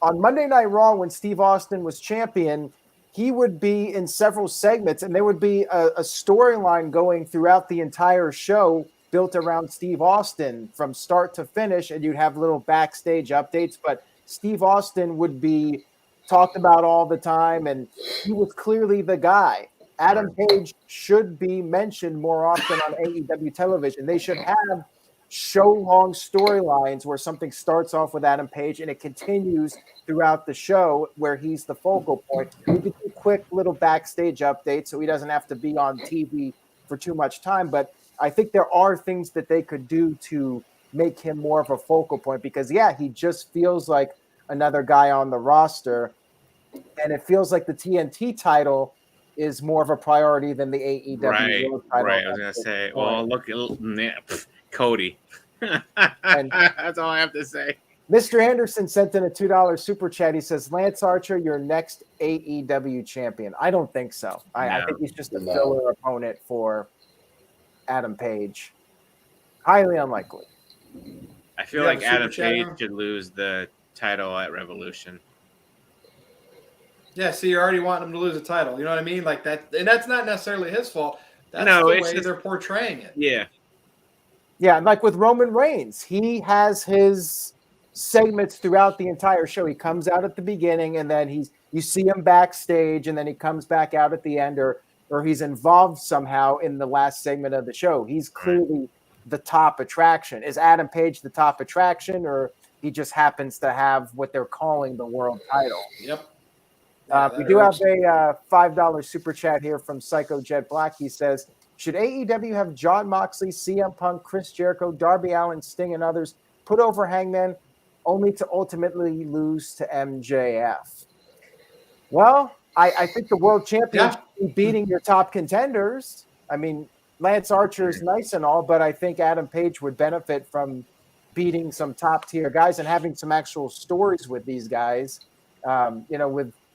on Monday Night Raw when Steve Austin was champion, he would be in several segments and there would be a storyline going throughout the entire show built around Steve Austin from start to finish. And you'd have little backstage updates, but Steve Austin would be talked about all the time. And he was clearly the guy. Adam Page should be mentioned more often on AEW television. They should have show-long storylines where something starts off with Adam Page and it continues throughout the show where he's the focal point. We could do quick little backstage updates so he doesn't have to be on TV for too much time. But I think there are things that they could do to make him more of a focal point because, he just feels like another guy on the roster. And it feels like the TNT title is more of a priority than the AEW World title. Right, I was going to say, well, look at Cody. That's all I have to say. Mr. Anderson sent in a $2 super chat. He says, Lance Archer, your next AEW champion. I don't think so. I think he's just a filler opponent for Adam Page. Highly unlikely. I feel like Adam Page should lose the title at Revolution. Yeah, see, you're already wanting him to lose a title. You know what I mean? Like that, and that's not necessarily his fault. That's No, the it's way just- they're portraying it. Yeah. Yeah, like with Roman Reigns, he has his segments throughout the entire show. He comes out at the beginning, and then you see him backstage, and then he comes back out at the end, or he's involved somehow in the last segment of the show. He's clearly the top attraction. Is Adam Page the top attraction, or he just happens to have what they're calling the world title? Yep. We do have a $5 super chat here from Psycho Jet Black. He says, should AEW have Jon Moxley, CM Punk, Chris Jericho, Darby Allin, Sting, and others put over Hangman only to ultimately lose to MJF? Well, I think the world champion should be beating your top contenders. I mean, Lance Archer is nice and all, but I think Adam Page would benefit from beating some top-tier guys and having some actual stories with these guys.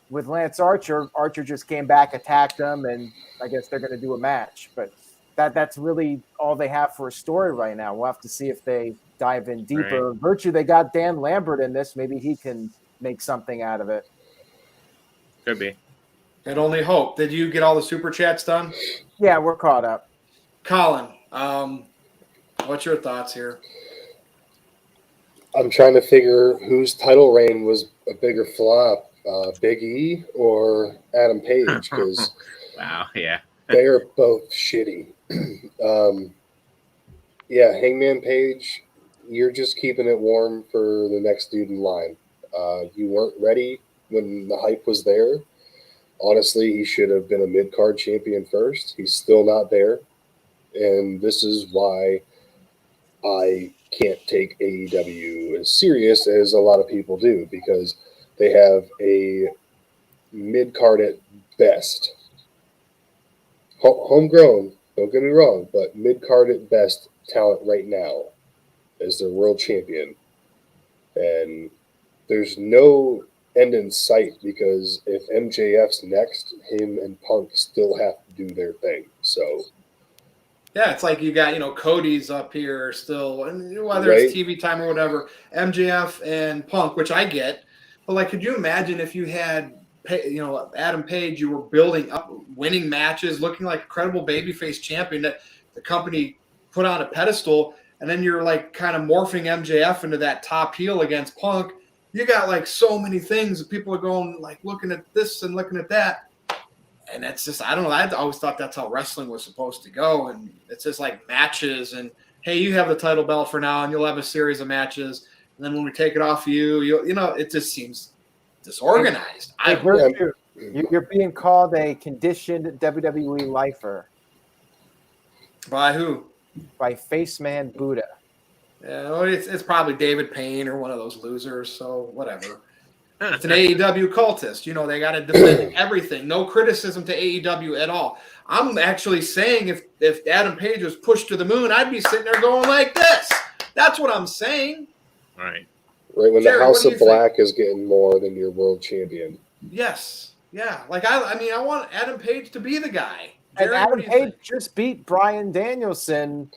With Lance Archer just came back, attacked them, and I guess they're going to do a match. But that's really all they have for a story right now. We'll have to see if they dive in deeper. Right. Virtue, they got Dan Lambert in this. Maybe he can make something out of it. Could be. I'd only hope. Did you get all the super chats done? Yeah, we're caught up. Colin, what's your thoughts here? I'm trying to figure whose title reign was a bigger flop, Big E or Adam Page, because Wow, yeah. they are both shitty. Hangman Page, you're just keeping it warm for the next dude in line. You weren't ready when the hype was there. Honestly, he should have been a mid-card champion first. He's still not there. And this is why I can't take AEW as serious as a lot of people do, because they have a mid-card at best. Homegrown, don't get me wrong, but mid-card at best talent right now as their world champion. And there's no end in sight, because if MJF's next, him and Punk still have to do their thing. So Yeah, it's like you got, Cody's up here still, and whether it's TV time or whatever, MJF and Punk, which I get. But, like, could you imagine if you had, Adam Page, you were building up, winning matches, looking like a credible babyface champion that the company put on a pedestal, and then you're, like, kind of morphing MJF into that top heel against Punk. You got, like, so many things that people are going, like, looking at this and looking at that. And it's just, I don't know. I always thought that's how wrestling was supposed to go. And it's just like matches. And, hey, you have the title belt for now, and you'll have a series of matches. And then when we take it off you, it just seems disorganized. You're being called a conditioned WWE lifer. By who? By Faceman Buddha. Yeah, well, it's probably David Payne or one of those losers. So whatever. It's an AEW cultist. They got to defend everything. No criticism to AEW at all. I'm actually saying if Adam Page was pushed to the moon, I'd be sitting there going like this. That's what I'm saying. Right. Right when Jerry, the House what do of you Black is getting more than your world champion. Yes. Yeah. Like, I want Adam Page to be the guy. And Jerry, Adam what do you Page think? just beat Bryan Danielson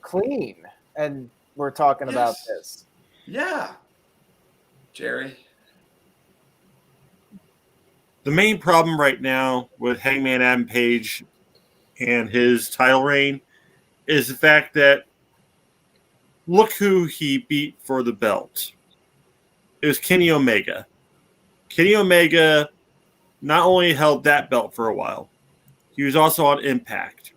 clean. And we're talking about this. Yeah. Jerry. The main problem right now with Hangman Adam Page and his title reign is the fact that look who he beat for the belt. It was Kenny Omega. Kenny Omega not only held that belt for a while, he was also on Impact.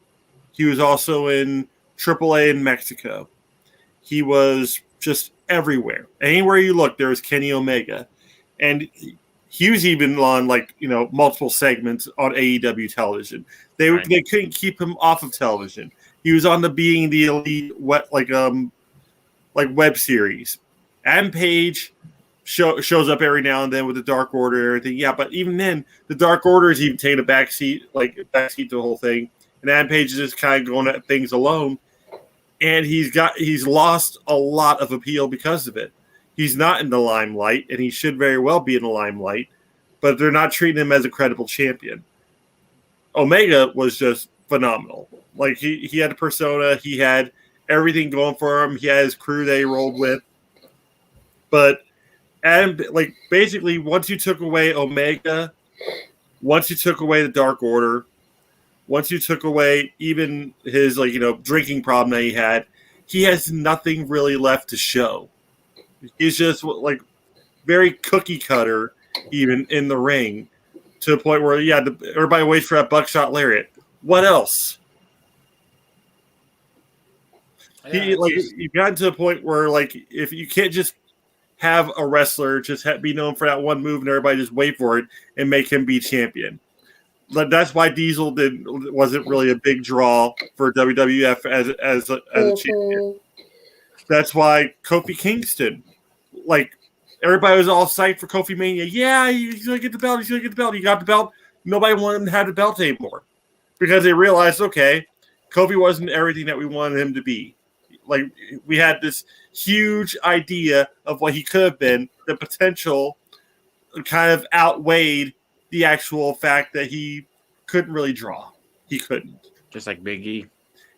He was also in AAA in Mexico. He was just everywhere. Anywhere you look, there was Kenny Omega. And he was even on multiple segments on AEW television. They couldn't keep him off of television. He was on the Being the Elite web series. Adam Page shows up every now and then with the Dark Order and everything. Yeah, but even then, the Dark Order is even taking a backseat to the whole thing. And Adam Page is just kind of going at things alone. And he's lost a lot of appeal because of it. He's not in the limelight, and he should very well be in the limelight, but they're not treating him as a credible champion. Omega was just phenomenal. Like, he had a persona. He had everything going for him. He had his crew that he rolled with. But Adam, like basically, once you took away Omega, once you took away the Dark Order, once you took away even his drinking problem that he has nothing really left to show. He's just like very cookie cutter, even in the ring, to the point where everybody waits for that buckshot lariat. What else? Yeah, You've gotten to the point where if you can't just have a wrestler just be known for that one move and everybody just wait for it and make him be champion. That's why Diesel wasn't really a big draw for WWF as a champion. That's why Kofi Kingston, everybody was all psyched for Kofi Mania. Yeah, he's gonna get the belt. He's gonna get the belt. He got the belt. Nobody wanted him to have the belt anymore because they realized, okay, Kofi wasn't everything that we wanted him to be. We had this huge idea of what he could have been. The potential kind of outweighed the actual fact that he couldn't really draw. He couldn't. Just like Big E.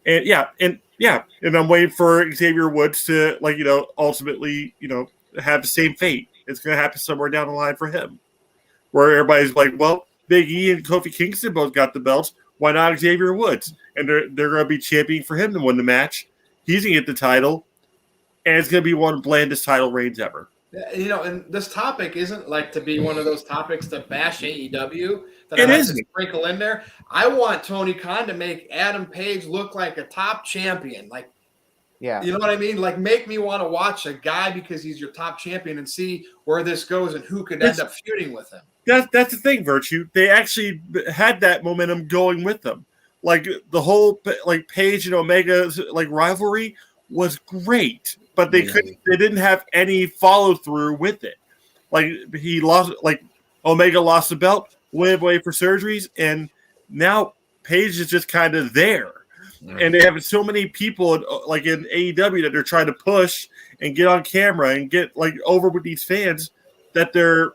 And I'm waiting for Xavier Woods to ultimately have the same fate. It's going to happen somewhere down the line for him, where everybody's like, well, Big E and Kofi Kingston both got the belts. Why not Xavier Woods? And they're going to be championing for him to win the match. He's going to get the title, and it's going to be one of the blandest title reigns ever. And this topic isn't to be one of those topics to bash AEW that it I is to sprinkle in there. I want Tony Khan to make Adam Page look like a top champion. Yeah. You know what I mean? Make me want to watch a guy because he's your top champion and see where this goes and who could end up feuding with him. That's the thing, Virtue. They actually had that momentum going with them. The whole Page and Omega rivalry was great, but they didn't have any follow through with it. He lost, Omega lost the belt, went away for surgeries, and now Page is just kind of there. And they have so many people in AEW that they're trying to push and get on camera and get over with these fans that they're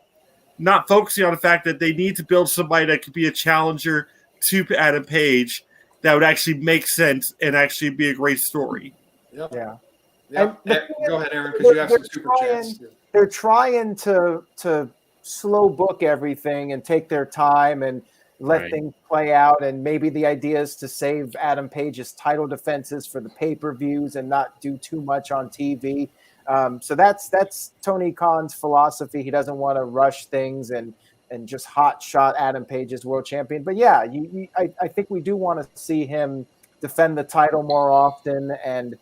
not focusing on the fact that they need to build somebody that could be a challenger to Adam Page that would actually make sense and actually be a great story. Yep. Yeah. Yep. Go ahead, Aaron, because you have some super chats. They're trying to slow book everything and take their time and let things play out. And maybe the idea is to save Adam Page's title defenses for the pay-per-views and not do too much on TV. So that's Tony Khan's philosophy. He doesn't want to rush things and just hot shot Adam Page as world champion. But yeah, I think we do want to see him defend the title more often. And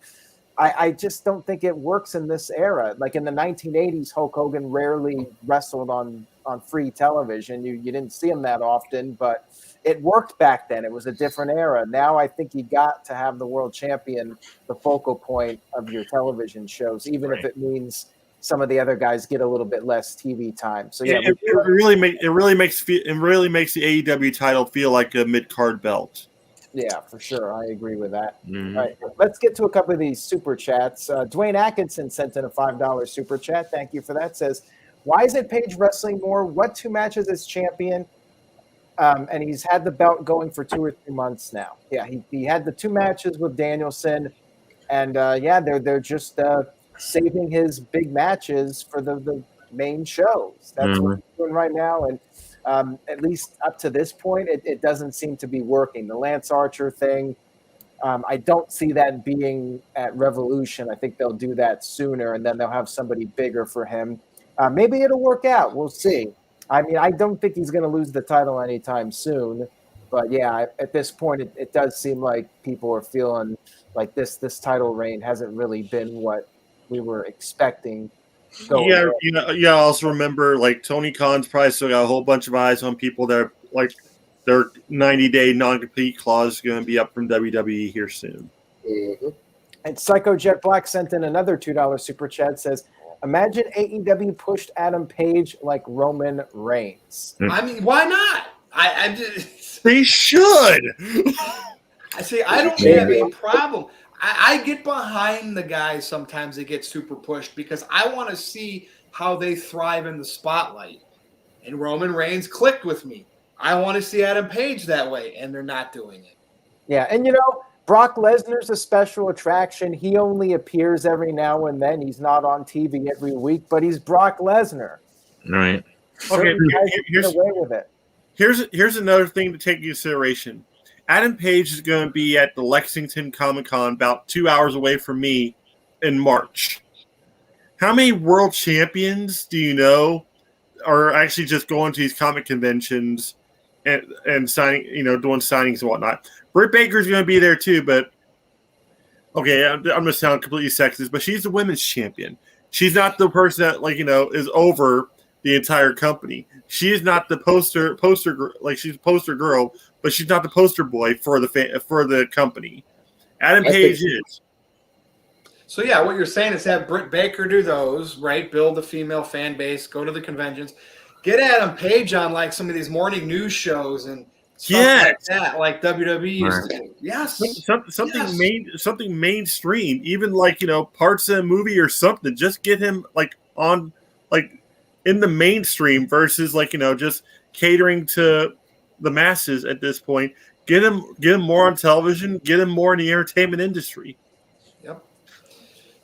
I just don't think it works in this era. In the 1980s, Hulk Hogan rarely wrestled on free television. You didn't see him that often, but it worked back then. It was a different era. Now I think you got to have the world champion the focal point of your television shows, even if it means some of the other guys get a little bit less TV time. So yeah, it really makes the AEW title feel like a mid-card belt. Yeah, for sure. I agree with that. Mm-hmm. All right, let's get to a couple of these super chats. Dwayne Atkinson sent in a $5 super chat. Thank you for that. Says, why isn't Page wrestling more? What 2 matches as champion? And he's had the belt going for 2 or 3 months now. Yeah, he had the 2 matches with Danielson. And they're just saving his big matches for the main shows. That's what he's doing right now. And at least up to this point, it doesn't seem to be working. The Lance Archer thing, I don't see that being at Revolution. I think they'll do that sooner, and then they'll have somebody bigger for him. Maybe it'll work out. We'll see. I mean, I don't think he's going to lose the title anytime soon. But, yeah, at this point, it does seem like people are feeling like this title reign hasn't really been what we were expecting. I also remember Tony Khan's probably still got a whole bunch of eyes on people that are their 90-day non-compete clause is going to be up from WWE here soon. Mm-hmm. And Psycho Jet Black sent in another $2 super chat. Says, imagine AEW pushed Adam Page like Roman Reigns. I mean, why not? They should. I say I don't have a problem. I get behind the guys sometimes they get super pushed because I want to see how they thrive in the spotlight. And Roman Reigns clicked with me. I want to see Adam Page that way, and they're not doing it. Yeah, and Brock Lesnar's a special attraction. He only appears every now and then. He's not on TV every week, but he's Brock Lesnar. Right. Okay, Certain guys get away with it. Here's another thing to take into consideration. Adam Page is going to be at the Lexington Comic-Con about 2 hours away from me in March. How many world champions do you know are actually just going to these comic conventions and signing, doing signings and whatnot? Britt Baker's going to be there too, but okay, I'm going to sound completely sexist, but she's the women's champion. She's not the person that is over the entire company. She is not the poster she's a poster girl, but she's not the poster boy for the company. Adam Page is. So yeah, what you're saying is have Britt Baker do those, right? Build a female fan base, go to the conventions, get Adam Page on like some of these morning news shows and stuff like that, like WWE used to do. Yes, something mainstream, even parts of a movie or something. Just get him on in the mainstream versus just catering to the masses at this point. Get him more on television. Get him more in the entertainment industry. Yep.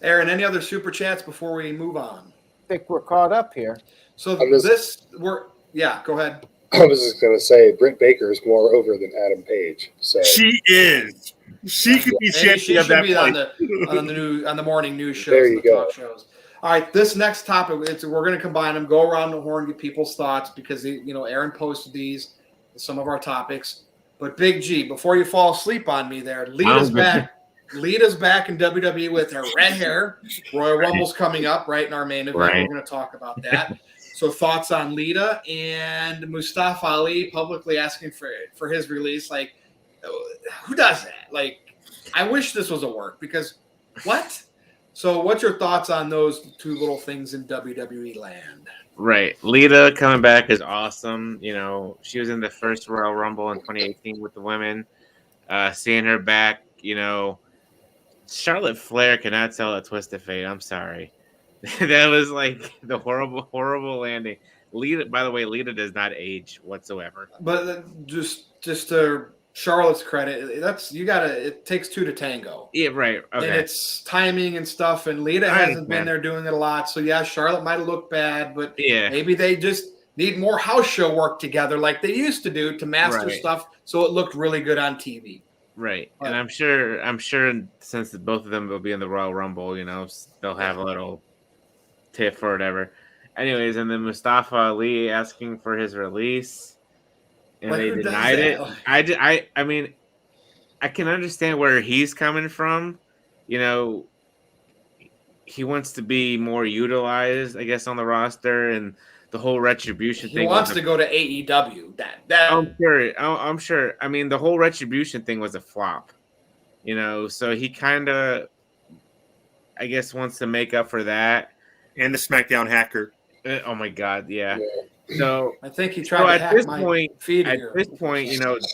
Aaron, any other super chats before we move on? I think we're caught up here. So go ahead. I was just going to say, Britt Baker is more over than Adam Page. So she is. She could be she of should that be place. on the morning news shows. There you and the go. Talk shows. All right, this next topic, we're going to combine them, go around the horn, get people's thoughts because Aaron posted these, some of our topics. But Big G, before you fall asleep on me, there, Lita's back. Lita's back in WWE with her red hair. Royal Rumble's coming up right in our main event. Right. We're going to talk about that. So thoughts on Lita and Mustafa Ali publicly asking for his release. Like, who does that? Like, I wish this was a work because what? So what's your thoughts on those two little things in WWE land? Right. Lita coming back is awesome. She was in the first Royal Rumble in 2018 with the women. Seeing her back, Charlotte Flair cannot sell a twist of fate. I'm sorry. That was like the horrible landing. Lita, by the way, Lita does not age whatsoever. But just to Charlotte's credit, it takes two to tango. Yeah, right. Okay. And it's timing and stuff, and Lita hasn't been there doing it a lot. So yeah, Charlotte might have looked bad, but maybe they just need more house show work together like they used to do to master stuff so it looked really good on TV. Right. And I'm sure since both of them will be in the Royal Rumble, they'll have a little tiff or whatever. Anyways, and then Mustafa Ali asking for his release, and they denied it. I mean, I can understand where he's coming from. He wants to be more utilized, I guess, on the roster, and the whole retribution thing. He wants to go to AEW. I'm sure. I mean, the whole retribution thing was a flop. So he kind of, I guess, wants to make up for that. And the SmackDown hacker. Oh my God, yeah. So I think he tried to hack my feed. At this point,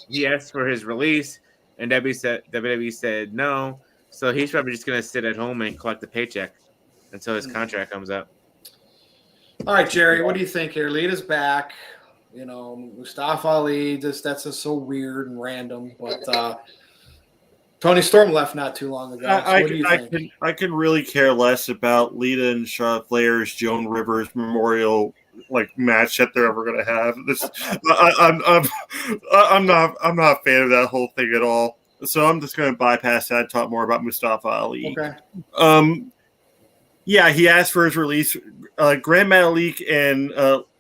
he asked for his release, and WWE said no. So he's probably just gonna sit at home and collect the paycheck until his contract comes up. All right, Jerry, what do you think here? Lita's back. Mustafa Ali. That's just so weird and random, but. Tony Storm left not too long ago. So what do you think? I could really care less about Lita and Charlotte Flair's Joan Rivers memorial match that they're ever going to have. I'm not a fan of that whole thing at all. So I'm just going to bypass that and talk more about Mustafa Ali. Okay. Yeah, he asked for his release. Grand Metalik and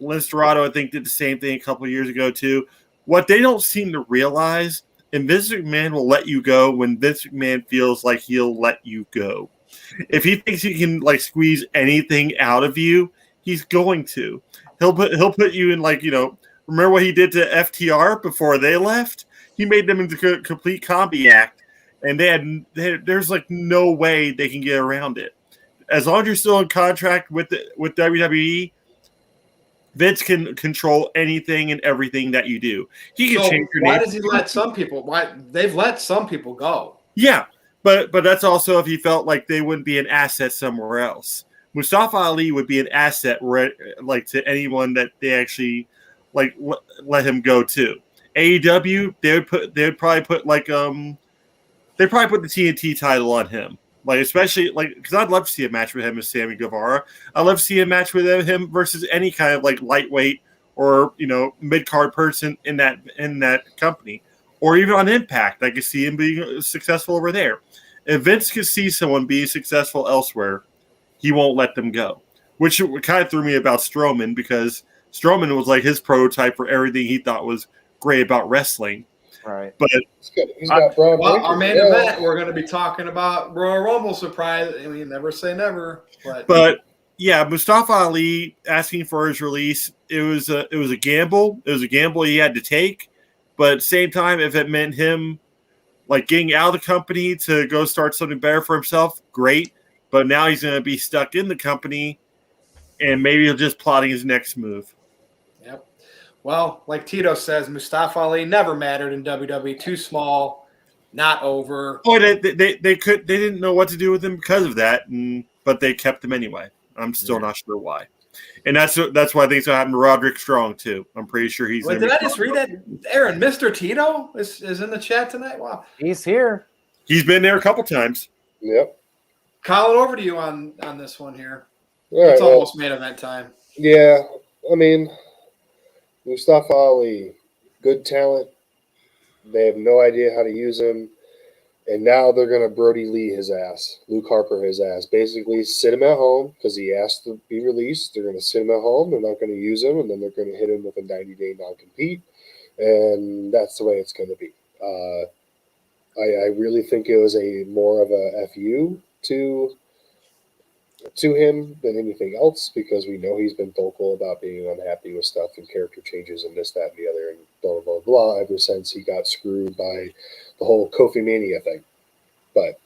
Lince Dorado, I think, did the same thing a couple of years ago too. What they don't seem to realize. And Vince McMahon will let you go when Vince McMahon feels like he'll let you go. If he thinks he can squeeze anything out of you, he's going to. He'll put you in remember what he did to FTR before they left? He made them into a complete combi act, and there's no way they can get around it. As long as you're still in contract with WWE, Vince can control anything and everything that you do. He can change your name. Why does he let some people? Why they've let some people go? Yeah, but that's also if he felt like they wouldn't be an asset somewhere else. Mustafa Ali would be an asset, to anyone that they actually let him go to. AEW, they would probably put they probably put the TNT title on him. Like, especially, like, because I'd love to see a match with him and Sammy Guevara. I'd love to see a match with him versus any kind of, like, lightweight or, mid-card person in that company. Or even on Impact. I could see him being successful over there. If Vince could see someone being successful elsewhere, he won't let them go. Which kind of threw me about Strowman, because Strowman was like his prototype for everything he thought was great about wrestling. Right. But he's got Braun Well, Breaker, our main event, we're going to be talking about Royal Rumble surprise. I mean, never say never. But yeah, Mustafa Ali asking for his release, it was a gamble. It was a gamble he had to take. But at the same time, if it meant him like getting out of the company to go start something better for himself, great. But now he's going to be stuck in the company, and maybe he'll just plotting his next move. Yep. Well, like Tito says, Mustafa Ali never mattered in WWE. Too small, not over. Oh, they didn't know what to do with him because of that, but they kept him anyway. I'm still not sure why. And that's why things will happen to Roderick Strong too. I'm pretty sure he's. Wait, did I just read that? Aaron, Mr. Tito is in the chat tonight. Wow, He's here. He's been there a couple times. Yep. Colin, over to you on this one here. All right, It's almost main event time. Yeah, I mean, Mustafa Ali, good talent. They have no idea how to use him. And now they're going to Brody Lee his ass, Luke Harper his ass. Basically, sit him at home because he asked to be released. They're going to sit him at home. They're not going to use him, and then they're going to hit him with a 90-day non-compete. And that's the way it's going to be. I really think it was a more of a FU to him than anything else, because we know he's been vocal about being unhappy with stuff and character changes and this, that, and the other, and blah, blah, blah, ever since he got screwed by the whole Kofi Mania thing. But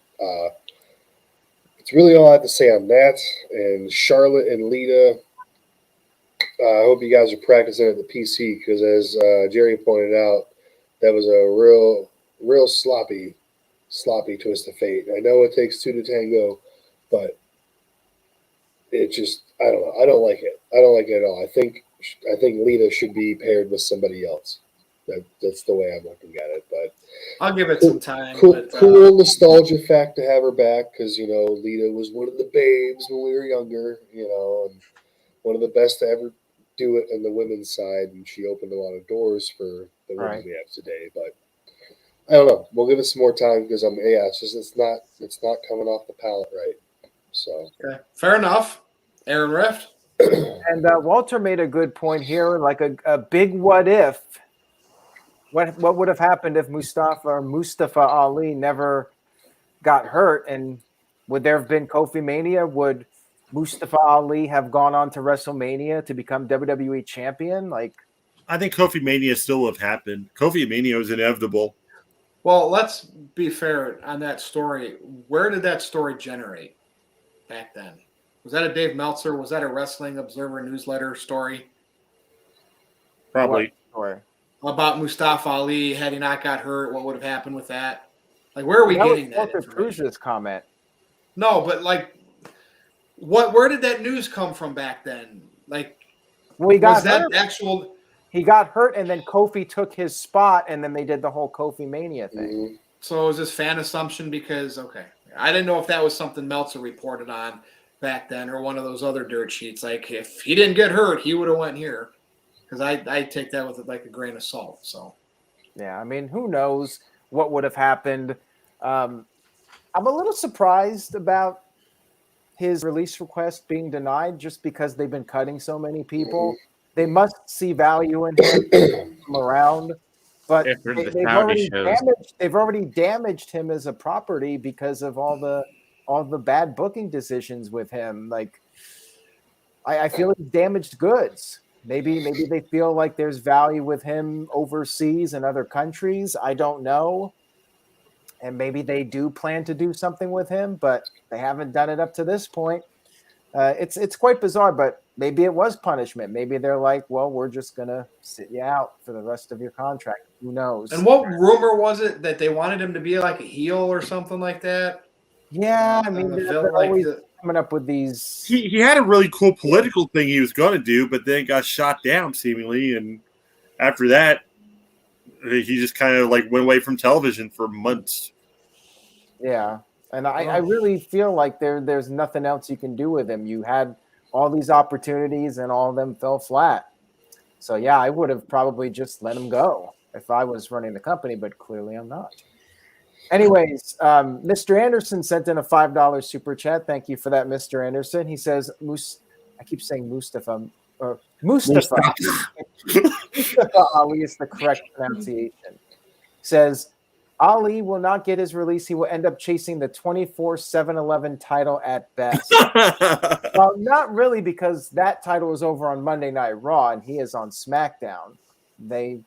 it's really all I have to say on that. And Charlotte and Lita, I hope you guys are practicing at the PC, because as Jerry pointed out, that was a real sloppy twist of fate. I know it takes two to tango, but it just, I don't know. I don't like it. I don't like it at all. I think Lita should be paired with somebody else. That's the way I'm looking at it. But I'll give it some time. Cool nostalgia fact to have her back, because Lita was one of the babes when we were younger, and one of the best to ever do it on the women's side, and she opened a lot of doors for the women we have today. But I don't know. We'll give it some more time, because it's not coming off the palate right. So Okay. Fair enough. Aaron Rift. And Walter made a good point here, like a big what if. What would have happened if Mustafa Ali never got hurt? And would there have been Kofi Mania? Would Mustafa Ali have gone on to WrestleMania to become WWE champion? Like, I think Kofi Mania still would have happened. Kofi Mania was inevitable. Well, let's be fair on that story. Where did that story generate back then? Was that a Dave Meltzer? Was that a Wrestling Observer newsletter story? Probably. Or About Mustafa Ali, had he not got hurt, what would have happened with that? Like, where are we getting that Walter information? Cruz's comment. No, but like, where did that news come from back then? Like, Well, he got was that hurt. actual? He got hurt, and then Kofi took his spot, and then they did the whole Kofi Mania thing. So it was this fan assumption because, okay, I didn't know if that was something Meltzer reported on back then or one of those other dirt sheets. Like, if he didn't get hurt, he would have went here. Because I take that with like a grain of salt. So, yeah, I mean, who knows what would have happened? I'm a little surprised about his release request being denied, just because they've been cutting so many people. They must see value in him around, but they've already damaged him as a property because of all the bad booking decisions with him. Like, I feel it's damaged goods. Maybe they feel like there's value with him overseas in other countries. I don't know. And maybe they do plan to do something with him, but they haven't done it up to this point. It's quite bizarre, but maybe it was punishment. Maybe they're like, well, we're just going to sit you out for the rest of your contract. Who knows? and what rumor was it that they wanted him to be like a heel or something like that? Yeah, I mean, they're always coming up with these. He had a really cool political thing he was going to do, but then got shot down seemingly, and after that, he just kind of like went away from television for months. Yeah, and I really feel like there's nothing else you can do with him. You had all these opportunities, and all of them fell flat. So yeah, I would have probably just let him go if I was running the company, but clearly I'm not. Anyways, Mr. Anderson sent in a $5 super chat. Thank you for that, Mr. Anderson. He says, I keep saying Mustafa. Mustafa Ali is the correct pronunciation. Says, Ali will not get his release. He will end up chasing the 24/7/11 title at best. Well, not really, because that title is over on Monday Night Raw, and he is on SmackDown. They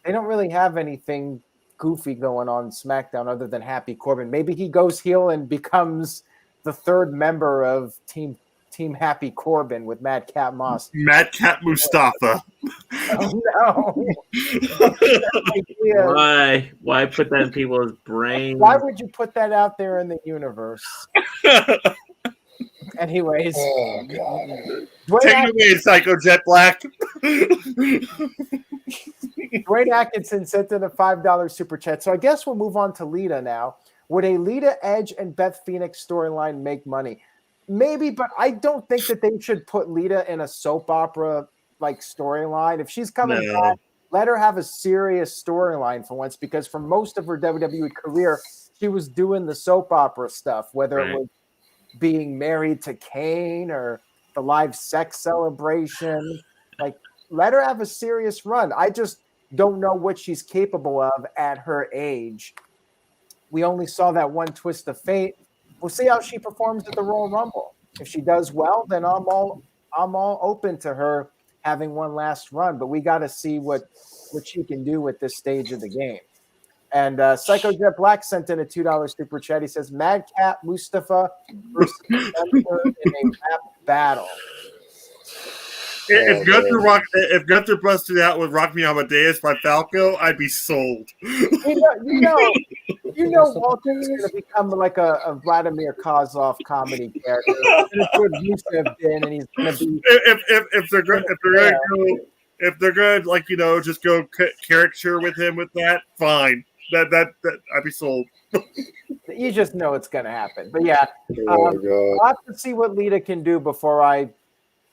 don't really have anything goofy going on SmackDown other than Happy Corbin. Maybe he goes heel and becomes the third member of Team Happy Corbin with Madcap Moss. Madcap Mustafa. Oh no! Why put that in people's brains? Why would you put that out there in the universe? Anyways, Oh God! Take it away, Psycho Jet Black. Dwayne Atkinson sent in a $5 super chat. So I guess we'll move on to Lita now. Would a Lita, Edge, and Beth Phoenix storyline make money? Maybe, but I don't think that they should put Lita in a soap opera like storyline. If she's coming back, let her have a serious storyline for once, because for most of her WWE career, she was doing the soap opera stuff, whether it was being married to Kane or the live sex celebration. Like, let her have a serious run. I just don't know what she's capable of at her age. We only saw that one twist of fate. We'll see how she performs at the Royal Rumble. If she does well, then I'm all open to her having one last run. But we got to see what she can do at this stage of the game. And Psycho Jet Black sent in a $2 super chat. He says, Madcap Mustafa versus Gunther in a rap battle. If Gunther busted out with Rock Me Amadeus by Falco, I'd be sold. You know Walter's going to become like a Vladimir Kozlov comedy character. He's going to been, and he's going to be. If they're going to like just go caricature with him with that, fine. That I'd be sold. You just know it's going to happen. But yeah, I'll have to see what Lita can do before I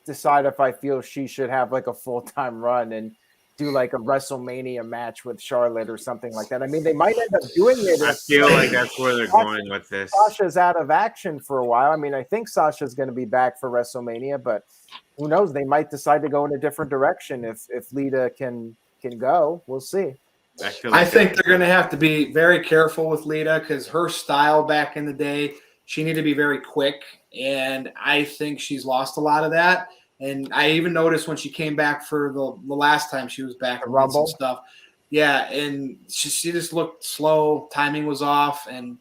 decide if I feel she should have like a full-time run and do like a WrestleMania match with Charlotte or something like that. I mean, they might end up doing it. I feel like that's where they're going with this. Sasha's out of action for a while. I mean, I think Sasha's going to be back for WrestleMania, but who knows? They might decide to go in a different direction if Lita can go. We'll see. I think they're going to have to be very careful with Lita because her style back in the day, she needed to be very quick, and I think she's lost a lot of that. And I even noticed when she came back for the last time she was back, Rumble stuff. Yeah, and she just looked slow. Timing was off, and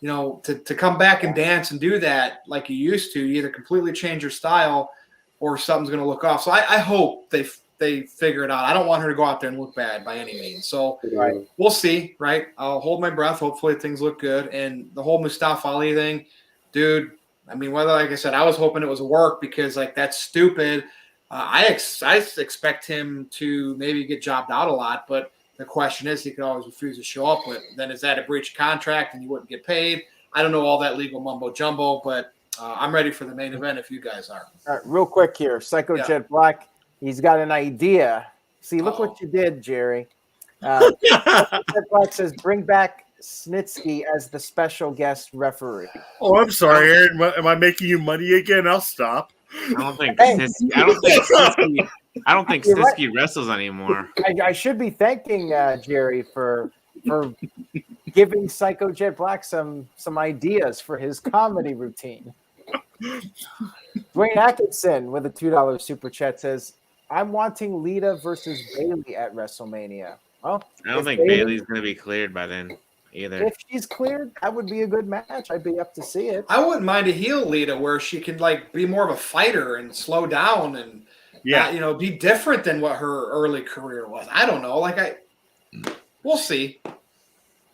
to come back and dance and do that like you used to, you either completely change your style or something's going to look off. So I hope they figure it out. I don't want her to go out there and look bad by any means. So we'll see, right? I'll hold my breath. Hopefully things look good. And the whole Mustafa Ali thing, dude, I mean, like I said, I was hoping it was a work because like that's stupid. I expect him to maybe get jobbed out a lot, but the question is he could always refuse to show up. But then is that a breach of contract and you wouldn't get paid? I don't know all that legal mumbo jumbo, but I'm ready for the main event if you guys are. All right, real quick here, Psycho Jet Black. He's got an idea. See, look what you did, Jerry. Jet Black says, bring back Snitsky as the special guest referee. Oh, I'm sorry, Aaron. Am I making you money again? I'll stop. I don't think Snitsky wrestles anymore. I should be thanking Jerry for giving Psycho Jet Black some ideas for his comedy routine. Dwayne Atkinson with a $2 super chat says, I'm wanting Lita versus Bayley at WrestleMania. Well, I don't think Bayley's going to be cleared by then either. If she's cleared, that would be a good match. I'd be up to see it. I wouldn't mind a heel Lita where she can like be more of a fighter and slow down and be different than what her early career was. I don't know. We'll see.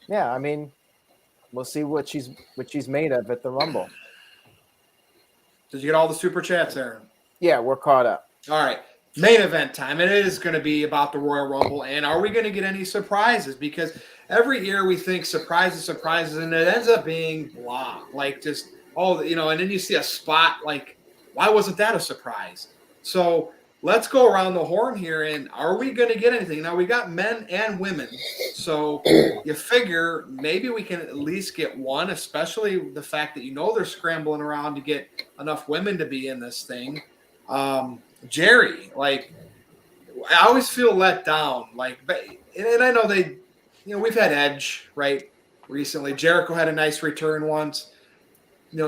Yeah, I mean, we'll see what she's made of at the Rumble. Did you get all the super chats, Aaron? Yeah, we're caught up. All right. Main event time. And it is going to be about the Royal Rumble. And are we going to get any surprises? Because every year we think surprises, and it ends up being blah. Like just and then you see a spot like, why wasn't that a surprise? So let's go around the horn here, and are we going to get anything? Now we got men and women, so you figure maybe we can at least get one, especially the fact that they're scrambling around to get enough women to be in this thing. Jerry, like, I always feel let down. Like, and I know we've had Edge, right, recently. Jericho had a nice return once.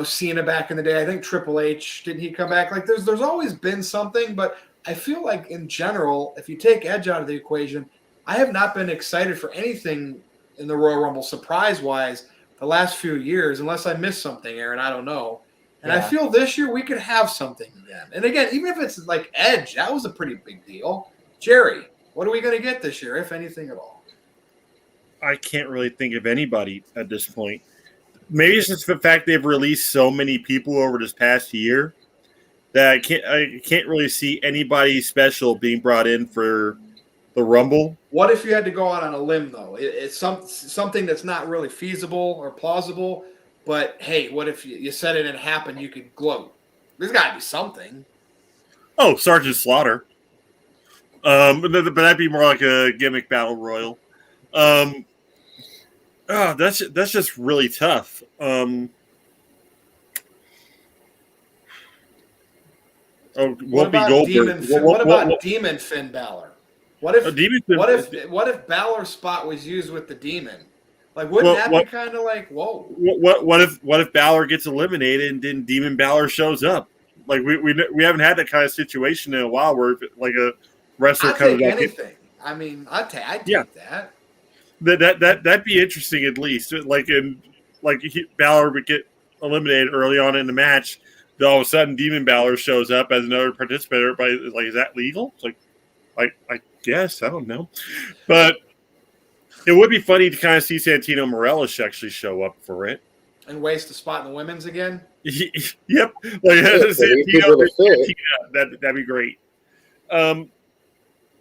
Cena back in the day. I think Triple H, didn't he come back? Like, there's always been something, but I feel like in general, if you take Edge out of the equation, I have not been excited for anything in the Royal Rumble surprise-wise the last few years, unless I missed something, Aaron. I don't know. And I feel this year we could have something again. And again, even if it's like Edge, that was a pretty big deal. Jerry, what are we going to get this year, if anything at all? I can't really think of anybody at this point. Maybe it's just the fact they've released so many people over this past year that I can't really see anybody special being brought in for the Rumble. What if you had to go out on a limb, though? It's something that's not really feasible or plausible, but hey, what if you said it and it happened, you could gloat? There's got to be something. Oh, Sergeant Slaughter. But that'd be more like a gimmick battle royal. That's just really tough. What about Demon Finn Balor? What if Balor's spot was used with the Demon? Like, wouldn't that be kind of like, whoa? What if Balor gets eliminated and then Demon Balor shows up? Like, we haven't had that kind of situation in a while where like a wrestler comes back. Anything. I mean, I'd take that. That'd be interesting at least. Balor would get eliminated early on in the match. Then all of a sudden, Demon Balor shows up as another participant. Everybody's like, "Is that legal?" It's like, I guess, I don't know, but it would be funny to kind of see Santino Marella actually show up for it and waste a spot in the women's again. Yep, Santino, that'd be great.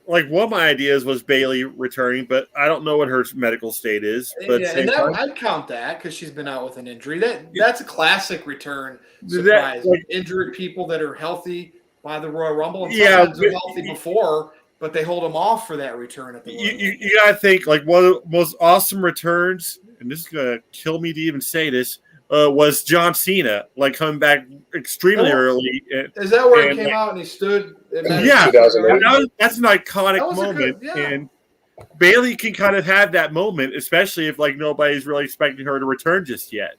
Like, one of my ideas was Bayley returning, but I don't know what her medical state is. But I'd count that because she's been out with an injury. That's a classic return surprise. Injured people that are healthy by the Royal Rumble, and sometimes they're healthy before, but they hold them off for that return at the you gotta think, like, one of the most awesome returns, and this is gonna kill me to even say this, was John Cena, like, coming back extremely early. Is that where he came out and he stood? Yeah, that's an iconic moment. And Bayley can kind of have that moment, especially if, like, nobody's really expecting her to return just yet.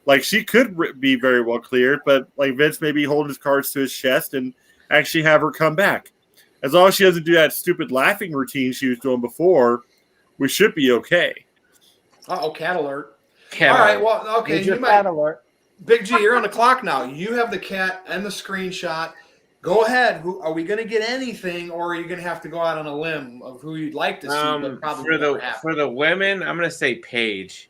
Like, she could be very well cleared, but, like, Vince may be holding his cards to his chest and actually have her come back. As long as she doesn't do that stupid laughing routine she was doing before, we should be okay. Cat alert. All right, well, okay. Cat alert. Big G, you're on the clock now. You have the cat and the screenshot. Go ahead. Are we going to get anything, or are you going to have to go out on a limb of who you'd like to see? But probably for the women, I'm going to say Paige.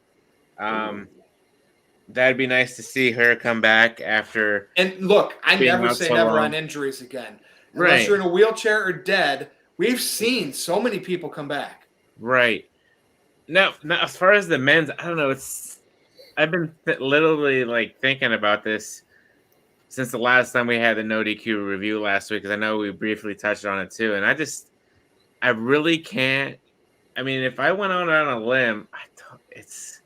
That'd be nice to see her come back after. And look, I never say never on injuries again. Unless you're in a wheelchair or dead, we've seen so many people come back. Right. Now, as far as the men's, I don't know. I've been literally like thinking about this since the last time we had the NoDQ review last week, because I know we briefly touched on it too. And I really can't. I mean, if I went on a limb, it's.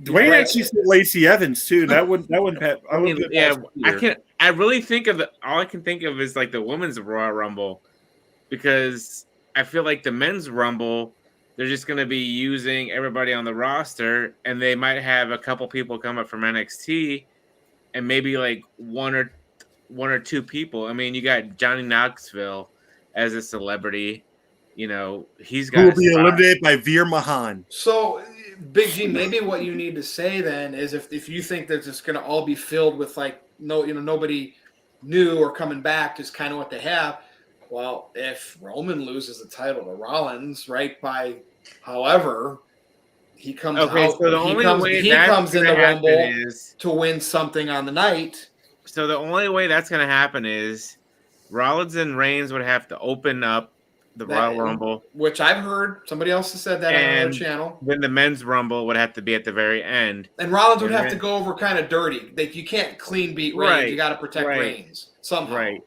Dwayne actually said Lacey Evans too. That wouldn't have. I really think of all I can think of is like the women's Royal Rumble, because I feel like the men's Rumble, they're just going to be using everybody on the roster, and they might have a couple people come up from NXT, and maybe like one or two people. I mean, you got Johnny Knoxville as a celebrity. You know, he's got. Who will be eliminated by Veer Mahan. So, Big G, maybe what you need to say then is if you think they're just going to all be filled with like nobody new or coming back, just kind of what they have. Well, if Roman loses the title to Rollins, right, by however he comes out, so the only way he comes in the Rumble is to win something on the night. So the only way that's going to happen is Rollins and Reigns would have to open up the Royal Rumble. Which I've heard. Somebody else has said that on another channel. Then the men's Rumble would have to be at the very end. And Rollins would have to go over kind of dirty. Like, you can't clean beat Reigns. Right, You got to protect right. Reigns somehow. Right.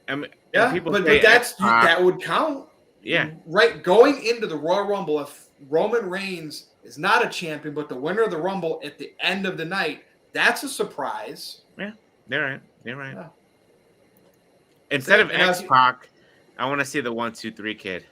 And Yeah, people but say that would count. Yeah. Right. Going into the Royal Rumble, if Roman Reigns is not a champion, but the winner of the Rumble at the end of the night, that's a surprise. Yeah, they're right. They're right. Yeah. Instead of And I was- X-Pac, I want to see the 1, 2, 3 kid.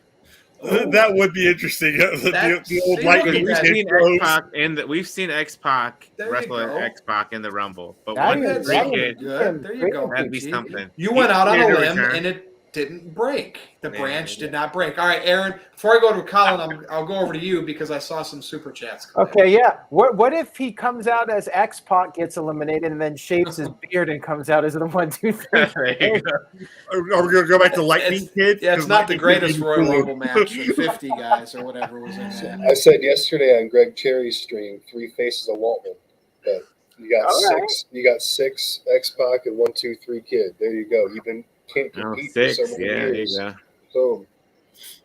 That would be interesting. The old see, lightning look at We've that. seen kid throws. X-Pac we've seen X-Pac There you wrestle go. X-Pac in the Rumble, but That 1, 2, is- 3 that kid, is- Good. There you go. that'd be PG. something. You went out on a Here to limb, return. and it didn't break. The Yeah, branch yeah. did not break. All right, Aaron, before I go to Colin, I'll go over to you because I saw some super chats. come in. Okay, yeah. What if he comes out as X-Pac, gets eliminated, and then shaves his beard and comes out as the 1, 2, 3? There you go. Are we going to go back to Lightning Kid? Yeah, it's 'Cause not the Lightning greatest Kid Royal is cool. Rumble match with 50 guys or whatever was in that. I said yesterday on Greg Cherry's stream, 3 faces of Waltman. But you got All right. 6. You got 6 X-Pac and 1, 2, 3 kid. There you go. Can't Oh, compete for 6. so many Yeah, there you years. go. Boom.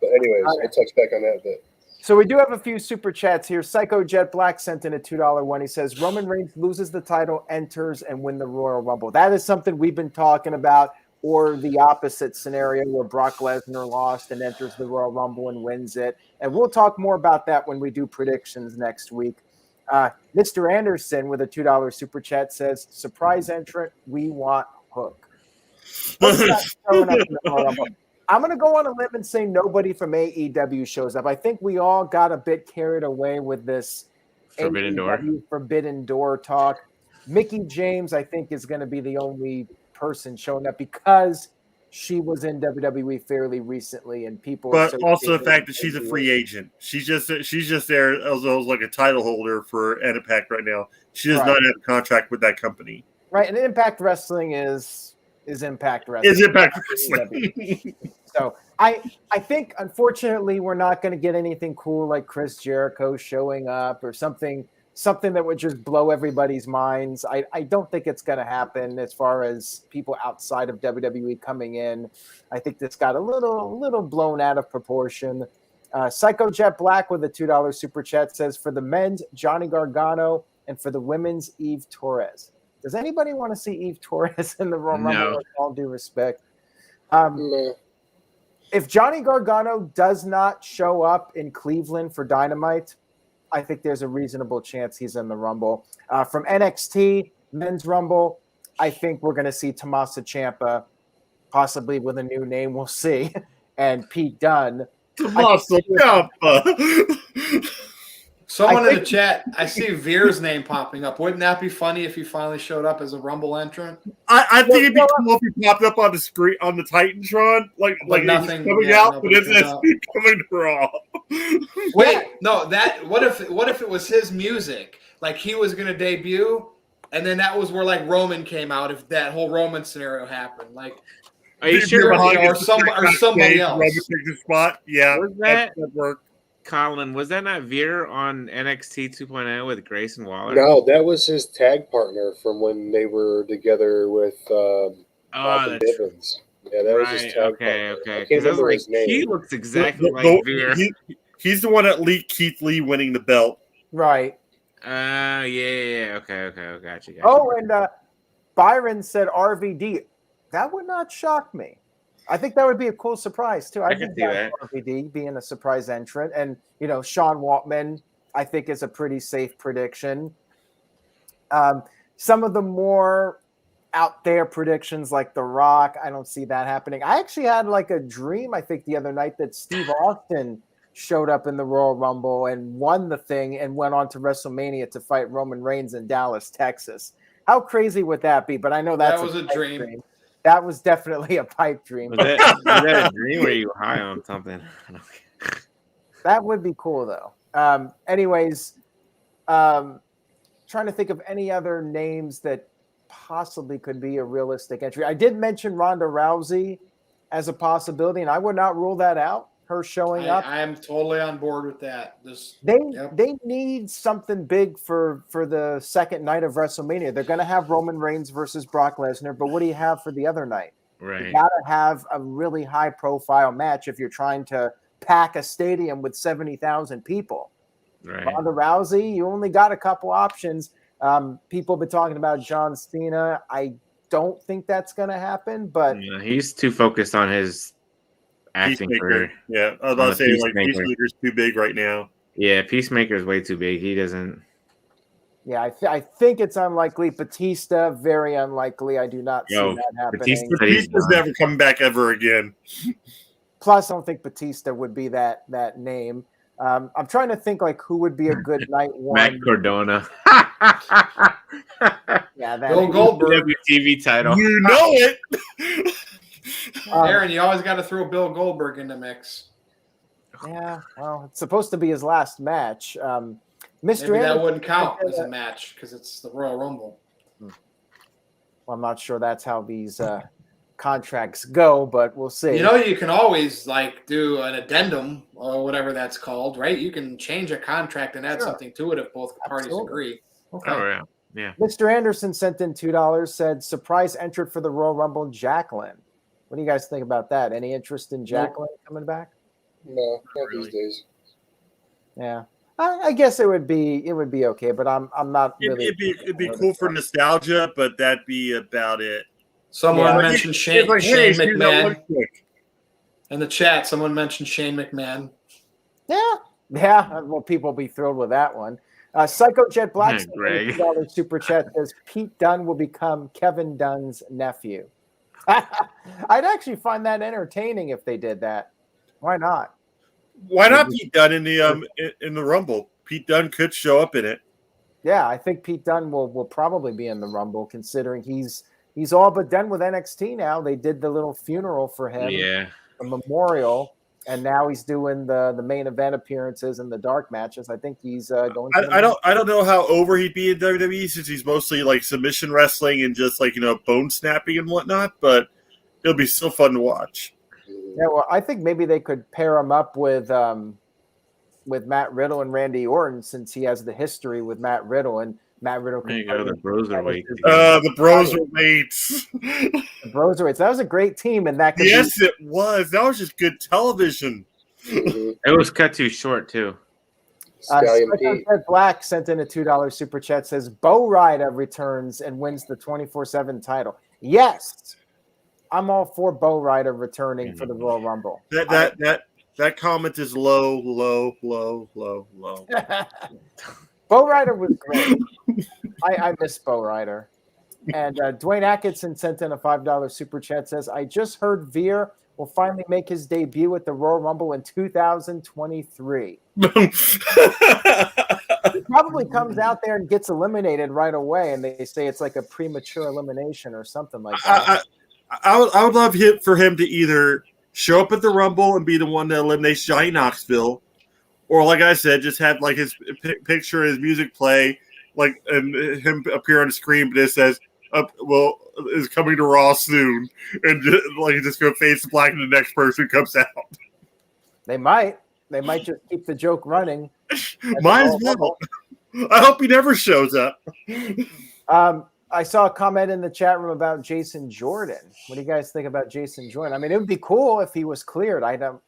But anyways, All right. I'll touch back on that a bit. So we do have a few super chats here. Psycho Jet Black sent in a $2 one. He says Roman Reigns loses the title, enters, and win the Royal Rumble. That is something we've been talking about, or the opposite scenario where Brock Lesnar lost and enters the Royal Rumble and wins it. And we'll talk more about that when we do predictions next week. Mr. Anderson with a $2 super chat says, surprise entrant, we want Hook. Hook's not showing up in the Royal Rumble. I'm going to go on a limb and say nobody from AEW shows up. I think we all got a bit carried away with this Forbidden Door. AEW Forbidden Door talk. Mickey James, I think, is going to be the only person showing up because she was in WWE fairly recently, and people. But also the associate fact her that she's a with free agent. She's just there as like a title holder for Impact right now. She does Right. not have a contract with that company. right, and Impact Wrestling is Impact Wrestling. Is Impact Wrestling? So I think, unfortunately, we're not going to get anything cool like Chris Jericho showing up or something that would just blow everybody's minds. I don't think it's going to happen as far as people outside of WWE coming in. I think this got a little blown out of proportion. Psycho Jet Black with a $2 super chat says, for the men's, Johnny Gargano, and for the women's, Eve Torres. Does anybody want to see Eve Torres in the Royal Rumble? No. With all due respect. No. If Johnny Gargano does not show up in Cleveland for Dynamite, I think there's a reasonable chance he's in the Rumble. From NXT, Men's Rumble, I think we're going to see Tommaso Ciampa, possibly with a new name, we'll see, and Pete Dunne. Tommaso Ciampa. Someone I in the think- chat, I see Veer's name popping up. Wouldn't that be funny if he finally showed up as a Rumble entrant? I think it'd be cool if he popped up on the screen on the Titantron, like nothing- he's coming yeah, out, but nobody it's showed up. coming to Raw. Wait, no, what if it was his music? Like he was gonna debut, and then that was where like Roman came out. If that whole Roman scenario happened, like Are you If sure? you're behind or us, somebody backstage, else. Roman takes his spot. Yeah, Was that- that'd work. Colin, was that not Veer on NXT 2.0 with Grayson Waller? No, that was his tag partner from when they were together with Oh, Malcolm that's Bivens. Yeah, that was his right. tag Okay, partner. okay. I can't 'Cause I was remember like, his name. he looks exactly The- like Veer. he's the one that leaked Keith Lee winning the belt. Right. Yeah. Okay. Gotcha. Oh, and Byron said RVD. That would not shock me. I think that would be a cool surprise, too. I I'd could be see down that. for RVD being a surprise entrant. And, Sean Waltman, I think, is a pretty safe prediction. Some of the more out there predictions like The Rock, I don't see that happening. I actually had like a dream, I think, the other night that Steve Austin showed up in the Royal Rumble and won the thing and went on to WrestleMania to fight Roman Reigns in Dallas, Texas. How crazy would that be? But I know that's That was a pipe dream. That was definitely a pipe dream. Was that a dream or you high on something? I don't know. That would be cool, though. Anyways, trying to think of any other names that possibly could be a realistic entry. I did mention Ronda Rousey as a possibility, and I would not rule that out. Her showing up. I am totally on board with that. They need something big for the second night of WrestleMania. They're going to have Roman Reigns versus Brock Lesnar, but what do you have for the other night? You Right. got to have a really high-profile match if you're trying to pack a stadium with 70,000 people. Right. Ronda Rousey, you only got a couple options. People have been talking about John Cena. I don't think that's going to happen, but Yeah, he's too focused on his acting Peacemaker. career. Yeah, I was about On to the say like Peacemaker. Peacemaker's too big right now. Yeah, Peacemaker's way too big. He doesn't. yeah, I think it's unlikely. Batista, very unlikely. I do not see that happening. Batista said he's Batista's done. never coming back ever again. Plus, I don't think Batista would be that name. I'm trying to think like who would be a good night Matt one. Cardona. Yeah, that Bill Goldberg. WTV title. You know it. Aaron, you always got to throw Bill Goldberg in the mix. Yeah, well, it's supposed to be his last match. Mr. Maybe that Anderson, wouldn't count as a match because it's the Royal Rumble. well, I'm not sure that's how these contracts go, but we'll see. You know, you can always like do an addendum or whatever that's called, right? You can change a contract and add Sure. something to it if both parties Absolutely. agree. Okay. Oh yeah, yeah. Mr. Anderson sent in $2, said surprise entrant for the Royal Rumble, Jacqueline. What do you guys think about that? Any interest in Jacqueline coming back? No, not Really. these days. Yeah, I guess it would be okay, but I'm not really. It'd be cool for nostalgia, but that'd be about it. Someone Yeah. mentioned It's Shane, like, hey, Shane do that one McMahon quick. in the chat. Someone mentioned Shane McMahon. Yeah. Well, people will be thrilled with that one. Psycho Jet Black Yeah, Greg. $2 super chat says Pete Dunne will become Kevin Dunn's nephew. I'd actually find that entertaining if they did that. Why not? Why not Pete Dunne in the Rumble? Pete Dunne could show up in it. Yeah, I think Pete Dunne will probably be in the Rumble, considering he's all but done with NXT now. They did the little funeral for him, Yeah. a memorial, and now he's doing the main event appearances and the dark matches. I think he's going. I don't know how over he'd be in WWE since he's mostly like submission wrestling and just like bone snapping and whatnot. But it'll be so fun to watch. Yeah, well, I think maybe they could pair him up with Matt Riddle and Randy Orton, since he has the history with Matt Riddle, and Matt Riddle. There you go. The bros are waiting. The Bros are weights. The Broserweights. That was a great team, and that could Yes, it was. That was just good television. Mhm. It was cut too short too. Stallion Psycho Pete. Jet Black sent in a $2 super chat. Says Bo Rida returns and wins the 24/7 title. Yes, I'm all for Bo Rida returning for the Royal Rumble. That comment is low. Bo Rida was great. I miss Bo Rida. And Dwayne Atkinson sent in a $5 super chat. Says, I just heard Veer will finally make his debut at the Royal Rumble in 2023. He probably comes out there and gets eliminated right away, and they say it's like a premature elimination or something like that. I would love for him to either show up at the Rumble and be the one that eliminates Johnny Knoxville, or like I said, just have like his picture, his music play, like and him appear on the screen, but it says, is coming to Raw soon, and just go face black, and the next person comes out. They might just keep the joke running. Might as well. I hope he never shows up. I saw a comment in the chat room about Jason Jordan. What do you guys think about Jason Jordan? I mean, it would be cool if he was cleared. I'll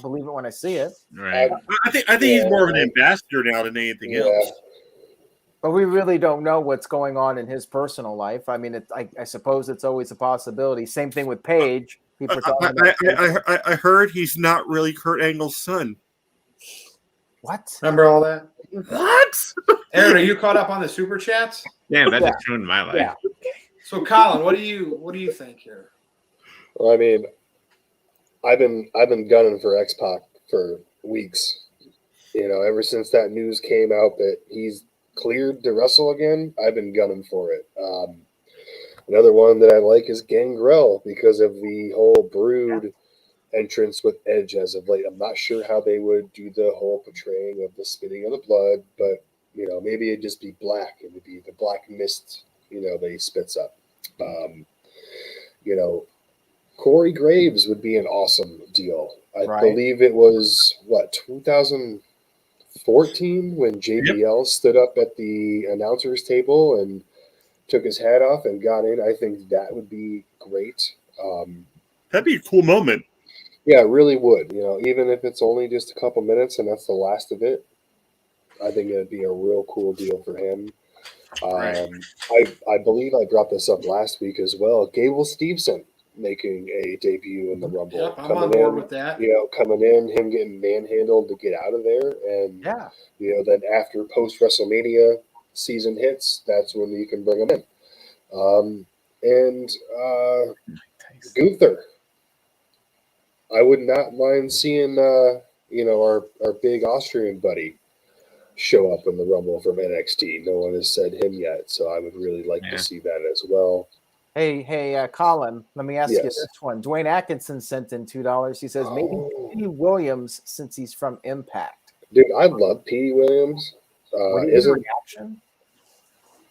believe it when I see it. Right. I think he's more of an ambassador now than anything else. But we really don't know what's going on in his personal life. I mean, I suppose it's always a possibility. Same thing with Paige. People are talking about I heard he's not really Kurt Angle's son. what? Remember all that? What? Aaron, are you caught up on the super chats? Damn, that Yeah. just ruined my life. Yeah. So, Colin, what do you think here? Well, I mean, I've been gunning for X-Pac for weeks. Ever since that news came out that he's cleared to wrestle again, I've been gunning for it. Another one that I like is Gangrel because of the whole Brood entrance with Edge as of late. I'm not sure how they would do the whole portraying of the spitting of the blood, but maybe it'd just be black. It would be the black mist, that he spits up. Corey Graves would be an awesome deal. I believe it was 2014 when JBL stood up at the announcer's table and took his hat off and got in. I think that would be great. That'd be a cool moment. Yeah, it really would. Even if it's only just a couple minutes and that's the last of it, I think it'd be a real cool deal for him. Right. I believe I brought this up last week as well. Gable Steveson making a debut in the Rumble. Yep, I'm on board with that. Coming in, him getting manhandled to get out of there. And, Yeah. Then after post-WrestleMania season hits, that's when you can bring him in. And Gunther. I would not mind seeing, our big Austrian buddy show up in the Rumble from NXT. No one has said him yet, so I would really like to see that as well. Hey, Colin, let me ask you this one. Dwayne Atkinson sent in $2. He says maybe Petey Williams since he's from Impact. Dude, I love Petey Williams. Would he get a reaction?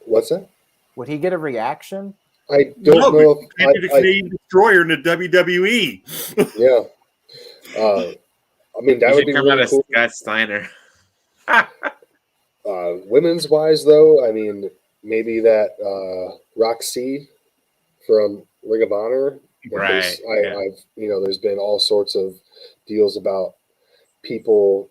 What's that? Would he get a reaction? I don't know if maybe the Canadian Destroyer in the WWE. Yeah. That would be really cool. Scott Steiner. Women's wise, though, maybe that Roxy from Ring of Honor. Right. I've there's been all sorts of deals about people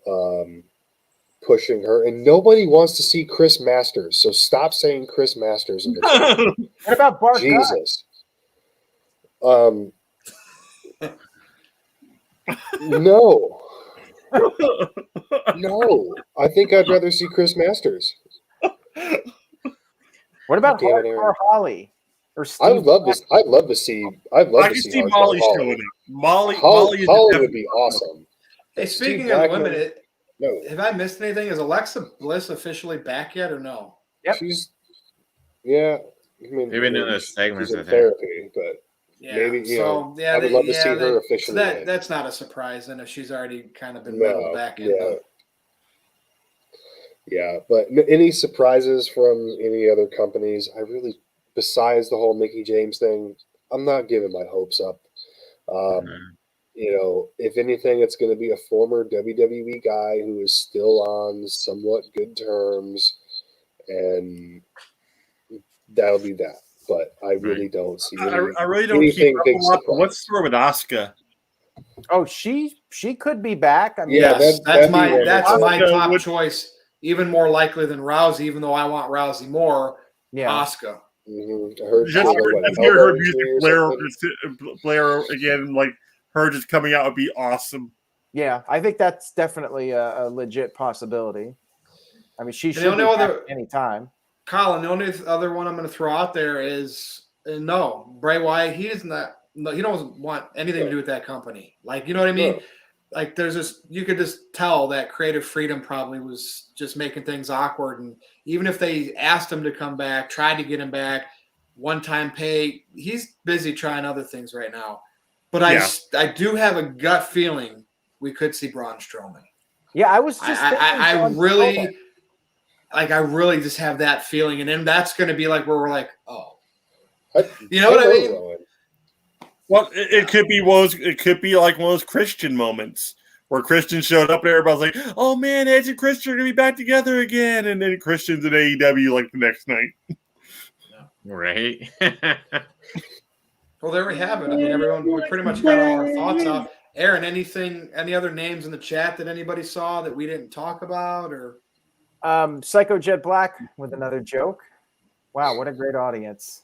pushing her, and nobody wants to see Chris Masters. So stop saying Chris Masters in the chat. What about Bart? Jesus. No. No. I think I'd rather see Chris Masters. What about Hardcore Holly? Or Steve I'd love to see Molly showing up. Molly would be awesome. Hey, speaking of women, have I missed anything? Is Alexa Bliss officially back yet or no? Yep. They've been doing those segments in therapy, but maybe I would love to see her officially. So that's not a surprise, and if she's already kind of been meddled back in. Yeah, but any surprises from any other companies? Besides the whole Mickie James thing, I'm not giving my hopes up. If anything, it's going to be a former WWE guy who is still on somewhat good terms, and that'll be that. But I really don't see. I really don't keep up a lot. What's the story with Asuka? Oh, she could be back. That's my top choice. Even more likely than Rousey, even though I want Rousey more. Yeah, Asuka. Mm-hmm. I hear her music Blair again, like her just coming out would be awesome. Yeah, I think that's definitely a legit possibility. She should be any time. Colin, the only other one I'm going to throw out there is Bray Wyatt. He doesn't want anything to do with that company. Like, you know what I mean? Like, you could just tell that creative freedom probably was just making things awkward. And even if they asked him to come back, tried to get him back, one-time pay, he's busy trying other things right now. But I do have a gut feeling we could see Braun Strowman. Yeah, I was just I really just have that feeling. And then that's going to be like where we're like, oh. You know what I mean? Well, it could be like one of those Christian moments where Christian showed up and everybody's like, "Oh man, Edge and Christian are gonna be back together again," and then Christian's in AEW like the next night. Right. Well, there we have it. Everyone, we pretty much got all our thoughts out. Aaron, any other names in the chat that anybody saw that we didn't talk about, or Psycho Jet Black with another joke? Wow, what a great audience.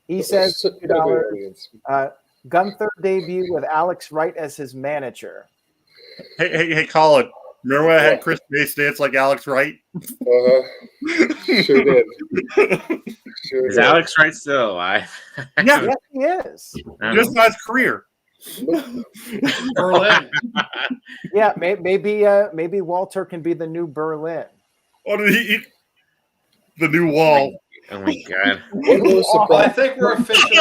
He says $2. Gunther debut with Alex Wright as his manager. Hey, Colin. Remember when I had Chris Mace dance like Alex Wright? Sure did. Is Alex Wright still alive? Yeah, yes, he is. Just not his career. Berlin. Yeah, maybe Walter can be the new Berlin. Oh, the new wall. Oh my god! I think we're officially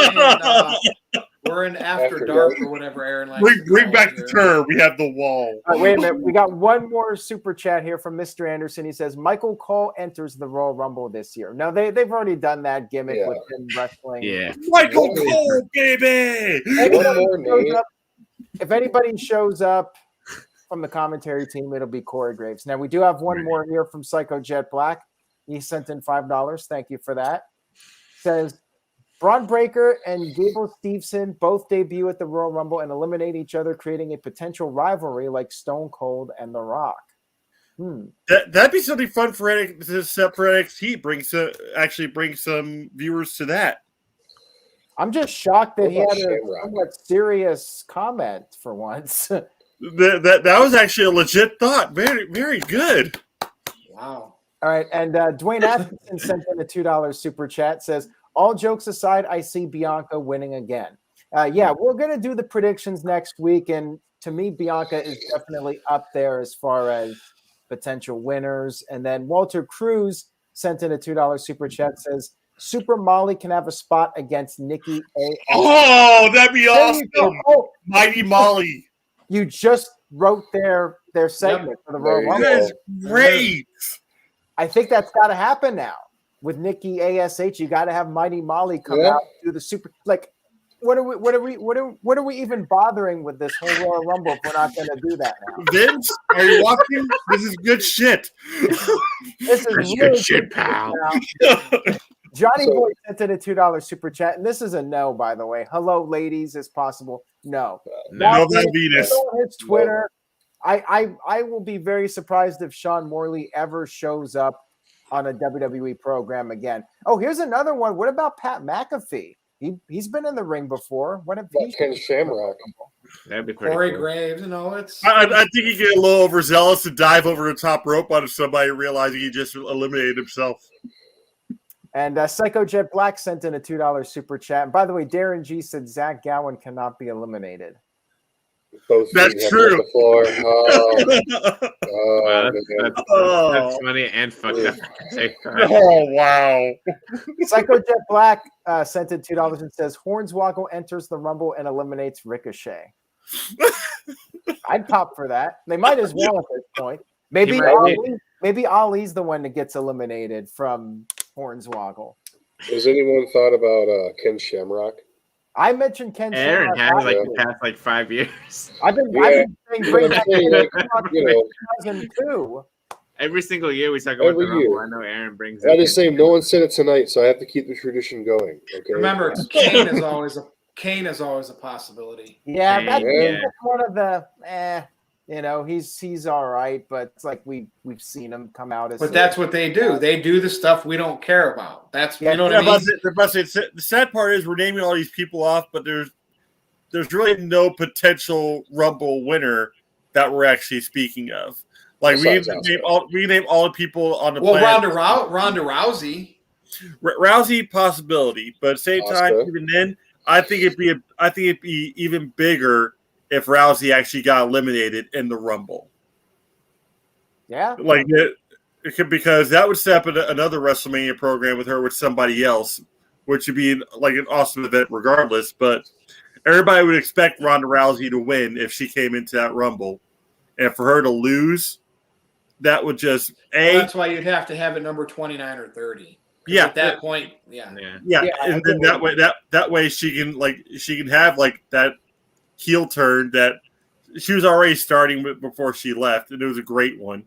we're in After Dark or whatever. Aaron, bring back the term. We have the wall. Wait a minute. We got one more super chat here from Mr. Anderson. He says Michael Cole enters the Royal Rumble this year. Now they've already done that gimmick with him wrestling. Yeah, Michael Cole, baby. If anybody shows up from the commentary team, it'll be Corey Graves. Now we do have one more here from Psycho Jet Black. He sent in $5. Thank you for that. Says Braun Breaker and Gable Steveson both debut at the Royal Rumble and eliminate each other, creating a potential rivalry like Stone Cold and The Rock. That'd be something fun for NXT. Bring some viewers to that. I'm just shocked that What he had about a Shamrock? somewhat serious comment for once. That was actually a legit thought. Very, very good. Wow. All right, and Dwayne Atkinson sent in a $2 super chat. Says, all jokes aside, I see Bianca winning again. Yeah, we're going to do the predictions next week, and to me, Bianca is definitely up there as far as potential winners. And then Walter Cruz sent in a $2 super chat. Says, Super Molly can have a spot against Nikki A. Oh, that'd be There you go. awesome. Oh, Mighty Molly. you just wrote their segment for the Royal There you Rumble. That is great. I think that's got to happen now with Nikki ASH. You got to have Mighty Molly come out and do the super. Like, what are we even bothering with this whole Royal Rumble if we're not going to do that now? Vince, are you watching? This is good shit. This is That's really good shit, pal. Johnny So- Boy sent in a $2 super chat, and this is a no, by the way. Hello, ladies, is possible. No. No, Now, that Venus. on his Twitter. I will be very surprised if Sean Morley ever shows up on a WWE program again. Oh, here's another one. What about Pat McAfee? He's been in the ring before. What if he Ken Shamrock? That'd be pretty Corey cool. Graves, it's I think he get a little overzealous and dive over the top rope on somebody, realizing he just eliminated himself. And Psycho Jet Black sent in a $2 super chat. And by the way, Darren G said Zach Gowen cannot be eliminated. Both That's feet have true. hit the floor. Oh, Wow, man. that's funny and fucked up. Oh, wow. Psycho Jet Black sent in $2 and says Hornswoggle enters the Rumble and eliminates Ricochet. I'd pop for that. They might as well at this point. Maybe Ali's the one that gets eliminated from Hornswoggle. Has anyone thought about Ken Shamrock? I mentioned Ken Aaron Shamrock. has like Yeah. the past like 5 years. I've been Yeah. saying bring back saying, Ken like, Shamrock you know, 2002. Every single year we talk about Every the Rumble. year. I know Aaron brings I it. just say no one said it tonight, so I have to keep the tradition going. Okay. remember Kane is always a possibility. Yeah, Hey, that's yeah. one of the he's all right, but it's like we've seen him come out as But that's what they do. They do the stuff we don't care about. That's Yeah, you know what I mean? The sad part is we're naming all these people off, but there's really no potential Rumble winner that we're actually speaking of. Like we name all the people on the planet. Ronda Rousey. Rousey possibility, but at the same time, Asuka. even then, I think it'd be even bigger if Rousey actually got eliminated in the Rumble. Yeah. Like it could, because that would set up another WrestleMania program with her with somebody else, which would be like an awesome event regardless. But everybody would expect Ronda Rousey to win if she came into that Rumble, and for her to lose, that would just That's why you'd have to have it number 29 or 30. Yeah. At that point, yeah. And then that way she can have like that heel turn that she was already starting with before she left, and it was a great one.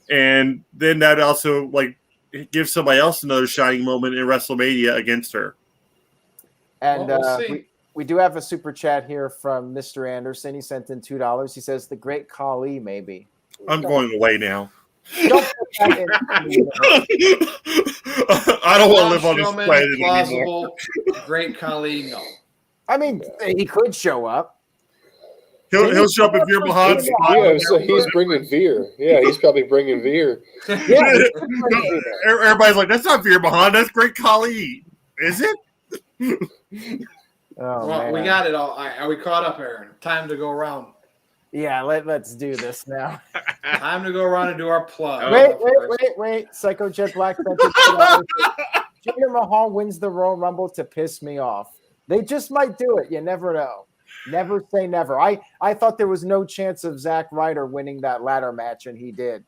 And then that also like gives somebody else another shining moment in WrestleMania against her. And Well, we'll see. we do have a super chat here from Mr. Anderson. He sent in $2. He says the Great Khali, maybe. I'm going away now. Don't put that in. I don't want to live on this Strowman, planet anymore. plausible, Great Khali, no. I mean, he could show up. He'll show up if you're behind. Yeah, so he's bringing Veer. Yeah, he's probably bringing Veer. Yeah. Everybody's like, that's not Veer Mahan, that's Great Khali. Is it? Oh, Well, man. we got it all. Are we caught up, Aaron? Time to go around. Yeah, let's do this now. Time to go around and do our plug. Wait. Psycho Jet Black sent in $2. Jinder Mahal wins the Royal Rumble to piss me off. They just might do it. You never know. Never say never. I thought there was no chance of Zack Ryder winning that ladder match, and he did.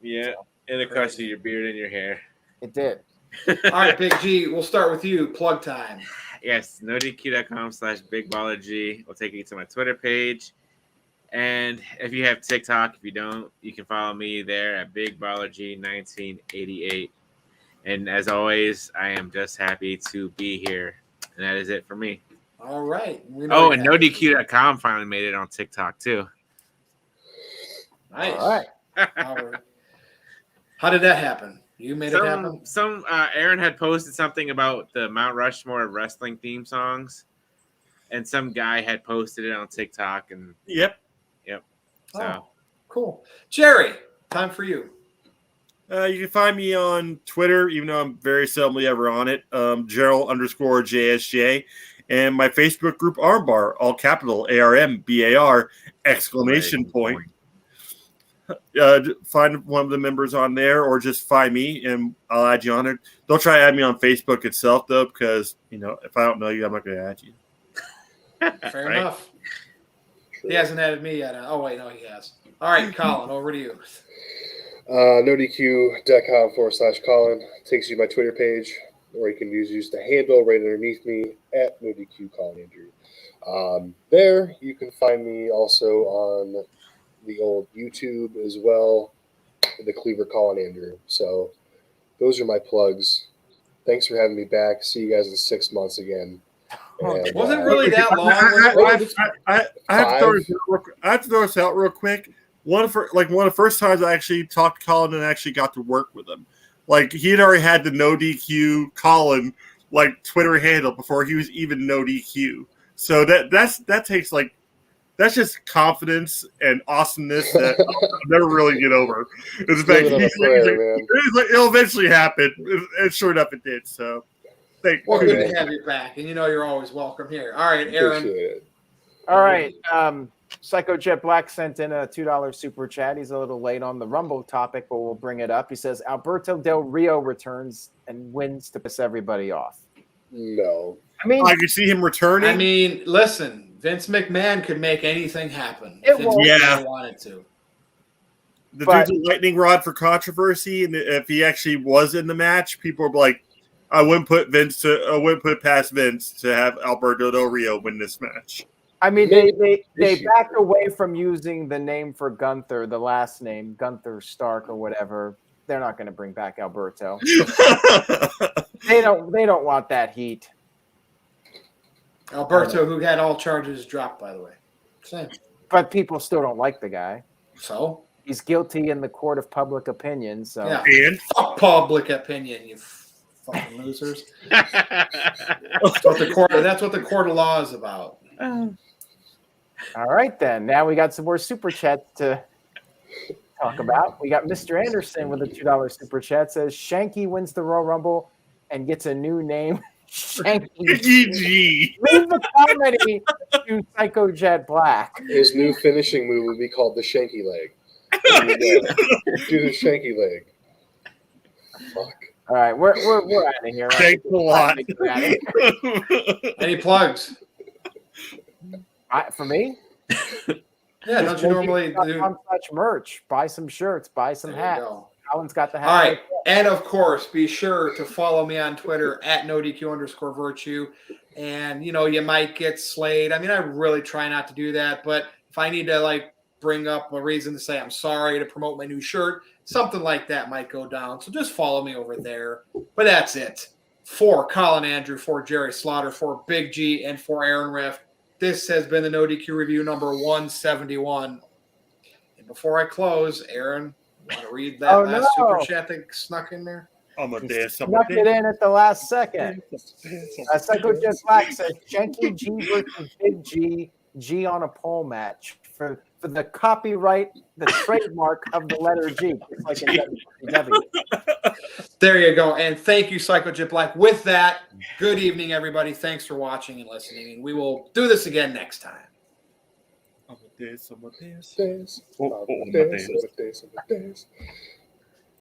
Yeah, and it cost you your beard and your hair. It did. All right, Big G, we'll start with you. Plug time. Yes, NoDQ.com/BigBallerG. We'll take you to my Twitter page. And if you have TikTok, if you don't, you can follow me there at BigBallerG1988. And as always, I am just happy to be here And that is it for me. All right. Oh, and NoDQ.com finally made it on TikTok too. Nice. All right. How did that happen? You made it happen? Aaron had posted something about the Mount Rushmore of wrestling theme songs, and some guy had posted it on TikTok. And Yep. So Oh, cool. Jerry, time for you. You can find me on Twitter, even though I'm very seldomly ever on it. Gerald_JSJ. And my Facebook group, Armbar, all capital, ARMBAR, exclamation point. Find one of the members on there, or just find me, and I'll add you on it. Don't try to add me on Facebook itself, though, because, if I don't know you, I'm not going to add you. Fair enough. He hasn't added me yet. Oh, wait, no, he has. All right, Colin, over to you. NoDQ.com/Colin takes you to my Twitter page, or you can use the handle right underneath me at NoDQ Colin Andrew. There you can find me also on the old YouTube as well, the Cleaver Colin Andrew. So those are my plugs. Thanks for having me back. See you guys in 6 months again. And, wasn't really that long. I have to throw this out real quick. One of the first times I actually talked to Colin and actually got to work with him. Like, he had already had the NoDQ Colin Twitter handle before he was even NoDQ. So that takes that's just confidence and awesomeness that I'll never really get over. It's it'll eventually happen. And sure enough, it did. So, good to have you back, and you're always welcome here. All right, Aaron. All right. Psycho Jet Black sent in a $2 super chat. He's a little late on the Rumble topic, but we'll bring it up. He says Alberto Del Rio returns and wins to piss everybody off. No. I mean, I can see him returning. I mean, listen, Vince McMahon could make anything happen. It Vince won't. McMahon wanted to. Dude's a lightning rod for controversy, and if he actually was in the match, people would be like, I wouldn't put it past Vince to have Alberto Del Rio win this match. I mean, they backed away from using the name for Gunther, the last name, Gunther Stark or whatever. They're not going to bring back Alberto. They don't want that heat. Alberto, who had all charges dropped, by the way. Same. But people still don't like the guy. So? He's guilty in the court of public opinion. So yeah. Fuck public opinion, you fucking losers. That's what the court of law is about. All right, then. Now we got some more super chats to talk about. We got Mr. Anderson with a $2 super chat. Says Shanky wins the Royal Rumble and gets a new name. Shanky G. Leave the comedy to Psycho Jet Black. His new finishing move would be called the Shanky Leg. Do the Shanky Leg. Fuck. All right, we're out of here. Thanks a lot. Any plugs? For me? Yeah, don't you normally do such merch? Buy some shirts, buy some hats. Colin's got the hat. All right, and of course, be sure to follow me on Twitter at NoDQ_virtue. And you might get slayed. I mean, I really try not to do that, but if I need to bring up a reason to say I'm sorry to promote my new shirt, something like that might go down. So just follow me over there. But that's it. For Colin Andrew, for Jerry Slaughter, for Big G, and for Aaron Riff, this has been the NoDQ review number 171. And before I close, Aaron, want to read that last super chat that snuck in there? Snuck it in at the last second. Psycho Jet Black says Shanky G versus Big G, G on a pole match for the copyright, the trademark of the letter G. It's like in WCW. There you go. And thank you, Psycho Jet Black. With that, good evening, everybody. Thanks for watching and listening. And we will do this again next time. Amadeus.